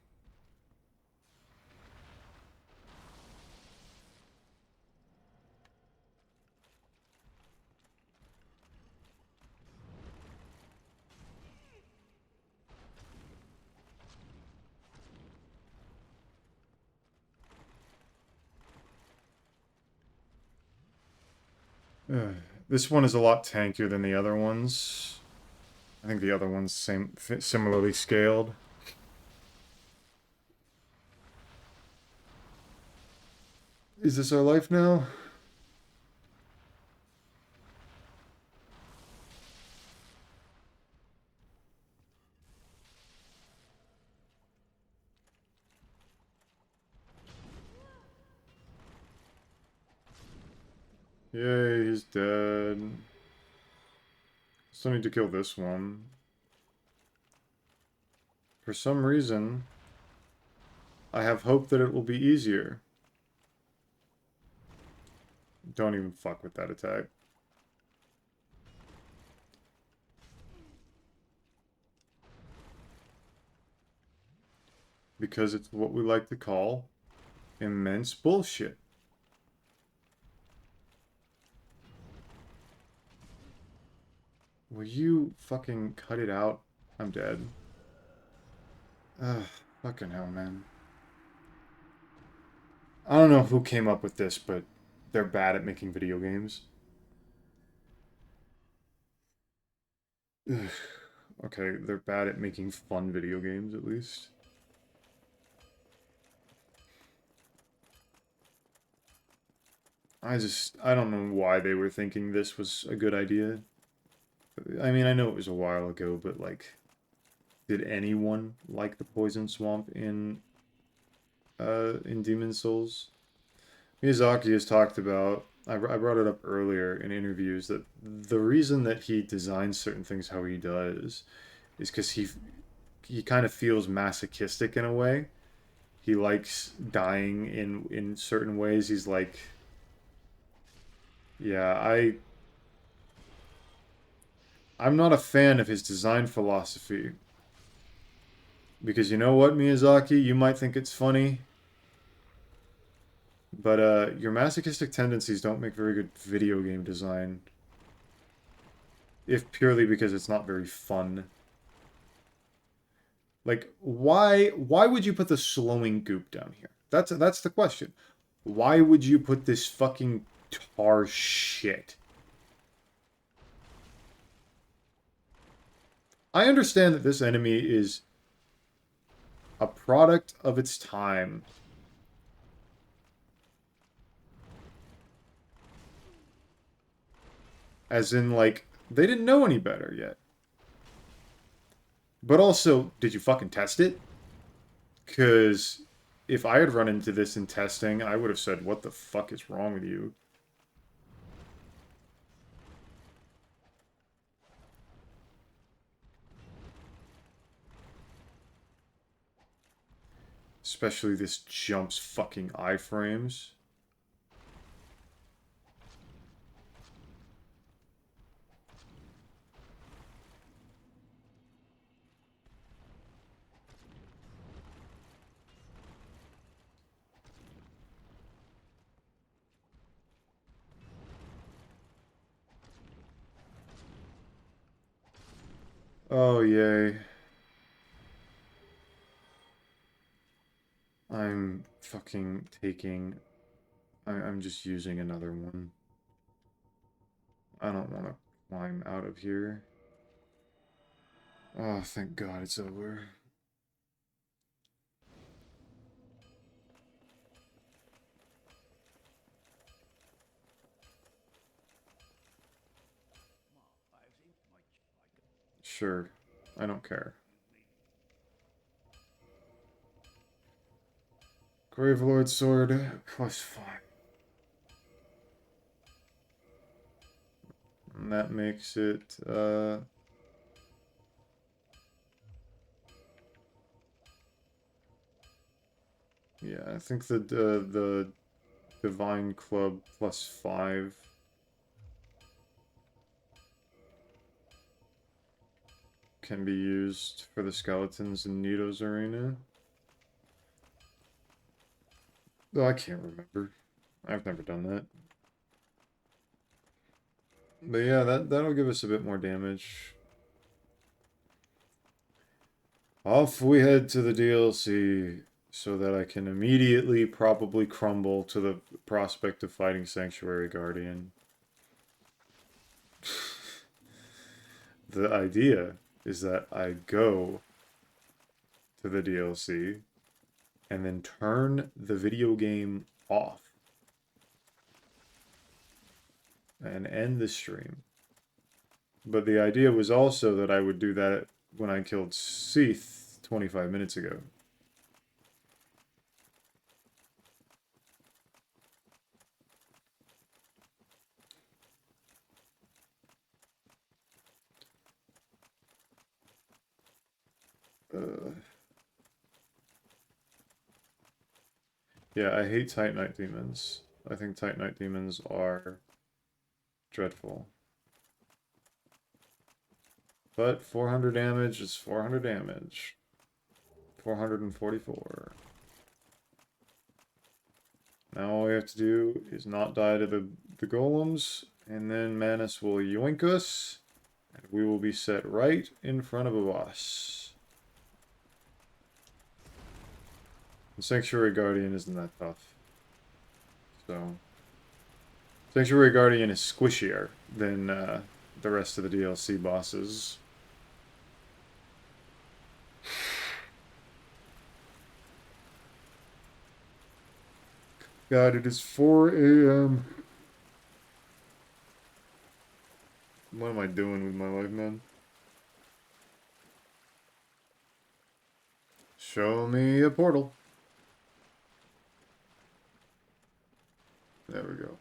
This one is a lot tankier than the other ones. I think the other one's similarly scaled. Is this our life now? Yay, he's dead. Still need to kill this one. For some reason, I have hope that it will be easier. Don't even fuck with that attack. Because it's what we like to call immense bullshit. Will you fucking cut it out? I'm dead. Ugh, fucking hell, man. I don't know who came up with this, but they're bad at making video games. Ugh. Okay, they're bad at making fun video games, at least. I don't know why they were thinking this was a good idea. I mean, I know it was a while ago, but, like, did anyone like the Poison Swamp in Demon's Souls? Miyazaki has talked about, I brought it up earlier in interviews, that the reason that he designs certain things how he does is because he kind of feels masochistic in a way. He likes dying in certain ways. He's like, yeah, I'm not a fan of his design philosophy. Because you know what, Miyazaki? You might think it's funny, but your masochistic tendencies don't make very good video game design. If purely because it's not very fun. Like, why would you put the slowing goop down here? That's the question. Why would you put this fucking tar shit? I understand that this enemy is a product of its time. As in, like, they didn't know any better yet. But also, did you fucking test it? Because if I had run into this in testing, I would have said, what the fuck is wrong with you? Especially this jump's fucking iframes. Oh, yay. I'm fucking taking... I'm just using another one. I don't want to climb out of here. Oh, thank God it's over. Sure. I don't care. Gravelord Sword, +5. And that makes it, yeah, I think the Divine Club +5 can be used for the skeletons in Nito's arena. Though I can't remember. I've never done that. But yeah, that'll give us a bit more damage. Off we head to the DLC so that I can immediately probably crumble to the prospect of fighting Sanctuary Guardian. The idea is that I go to the DLC and then turn the video game off and end the stream. But the idea was also that I would do that when I killed Seath 25 minutes ago. Uh, yeah, I hate Titanite demons. I think Titanite demons are dreadful. But 400 damage is 400 damage. 444. Now all we have to do is not die to the golems, and then Manus will yoink us, and we will be set right in front of a boss. The Sanctuary Guardian isn't that tough. So, Sanctuary Guardian is squishier than the rest of the DLC bosses. God, it is 4 a.m. What am I doing with my life, man? Show me a portal. There we go.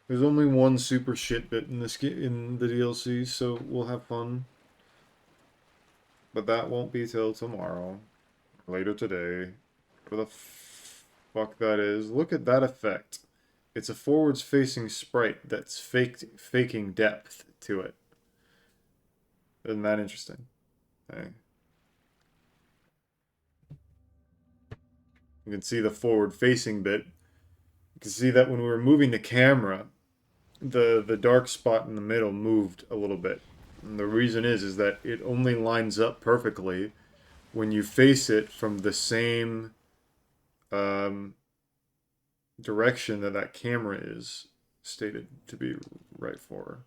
There's only one super shit bit in this in the DLC, so we'll have fun. But that won't be till tomorrow. Later today. Whatever the fuck that is. Look at that effect. It's a forwards facing sprite that's faking depth to it. Isn't that interesting? Hey. You can see the forward facing bit. You can see that when we were moving the camera, the dark spot in the middle moved a little bit. And the reason is that it only lines up perfectly when you face it from the same um, direction that that camera is stated to be right for.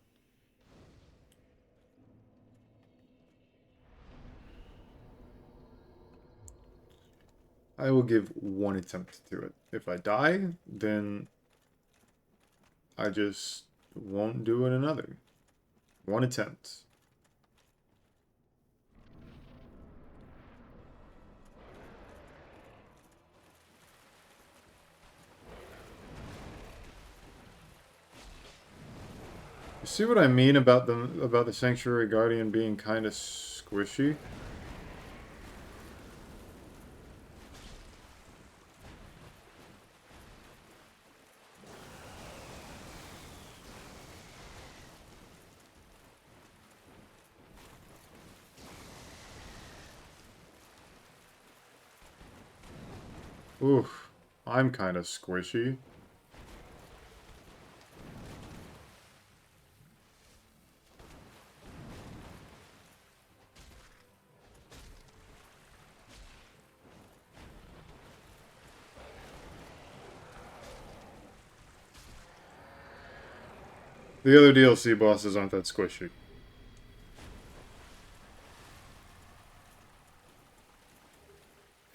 I will give one attempt to it. If I die, then I just won't do it another. One attempt. You see what I mean about the Sanctuary Guardian being kind of squishy? Oof. I'm kind of squishy. The other DLC bosses aren't that squishy.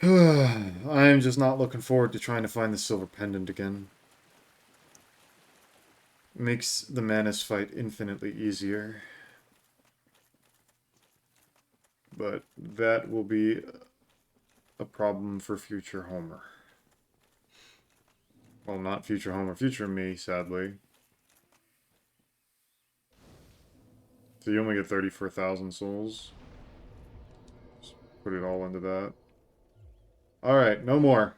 I'm just not looking forward to trying to find the silver pendant again. Makes the Manus fight infinitely easier. But that will be a problem for future Homer. Well, not future Homer, future me, sadly. So you only get 34,000 souls. Just put it all into that. Alright, no more.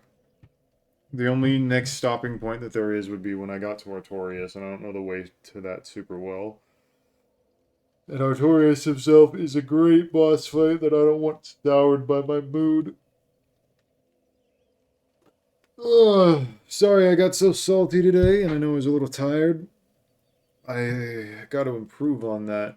The only next stopping point that there is would be when I got to Artorias, and I don't know the way to that super well. And Artorias himself is a great boss fight that I don't want soured by my mood. Ugh, sorry I got so salty today, and I know I was a little tired. I got to improve on that.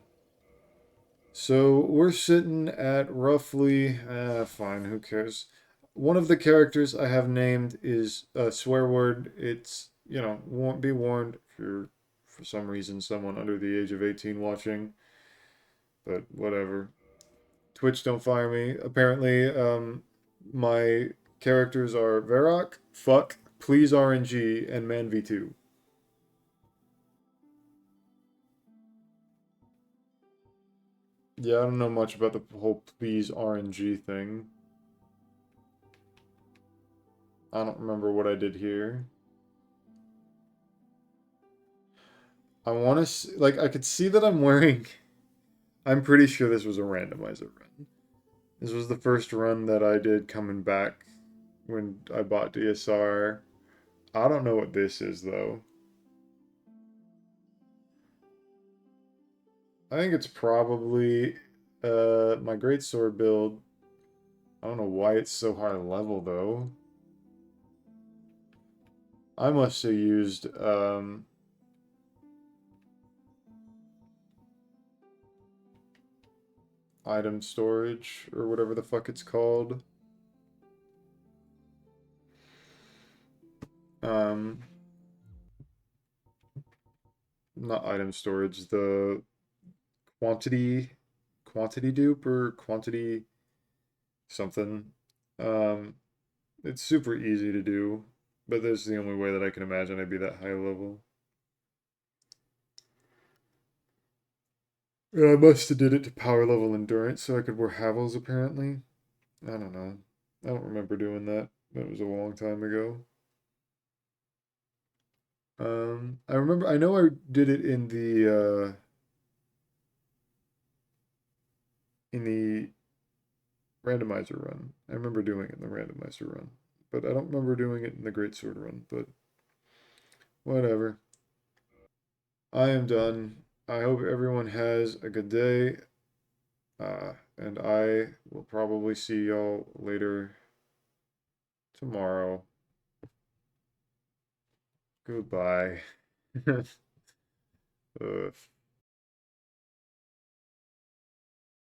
So we're sitting at roughly, fine, who cares? One of the characters I have named is a swear word. It's, won't be warned if you're, for some reason, someone under the age of 18 watching, but whatever. Twitch, don't fire me. Apparently, my characters are Varrock, Fuck, Please RNG, and Man V2. Yeah, I don't know much about the whole Please RNG thing. I don't remember what I did here. I want to, like, I could see that I'm wearing. I'm pretty sure this was a randomizer run. This was the first run that I did coming back when I bought DSR. I don't know what this is, though. I think it's probably my greatsword build. I don't know why it's so high level, though. I must have used item storage or whatever the fuck it's called. Um, Not item storage, the quantity dupe or quantity something. Um, it's super easy to do, but this is the only way that I can imagine I'd be that high level. And I must have did it to power level endurance so I could wear Havels apparently. I don't know. I don't remember doing that. That was a long time ago. I remember I know I did it in the randomizer run. I remember doing it in the randomizer run. But I don't remember doing it in the Greatsword run, but whatever. I am done. I hope everyone has a good day. And I will probably see y'all later tomorrow. Goodbye. Ugh.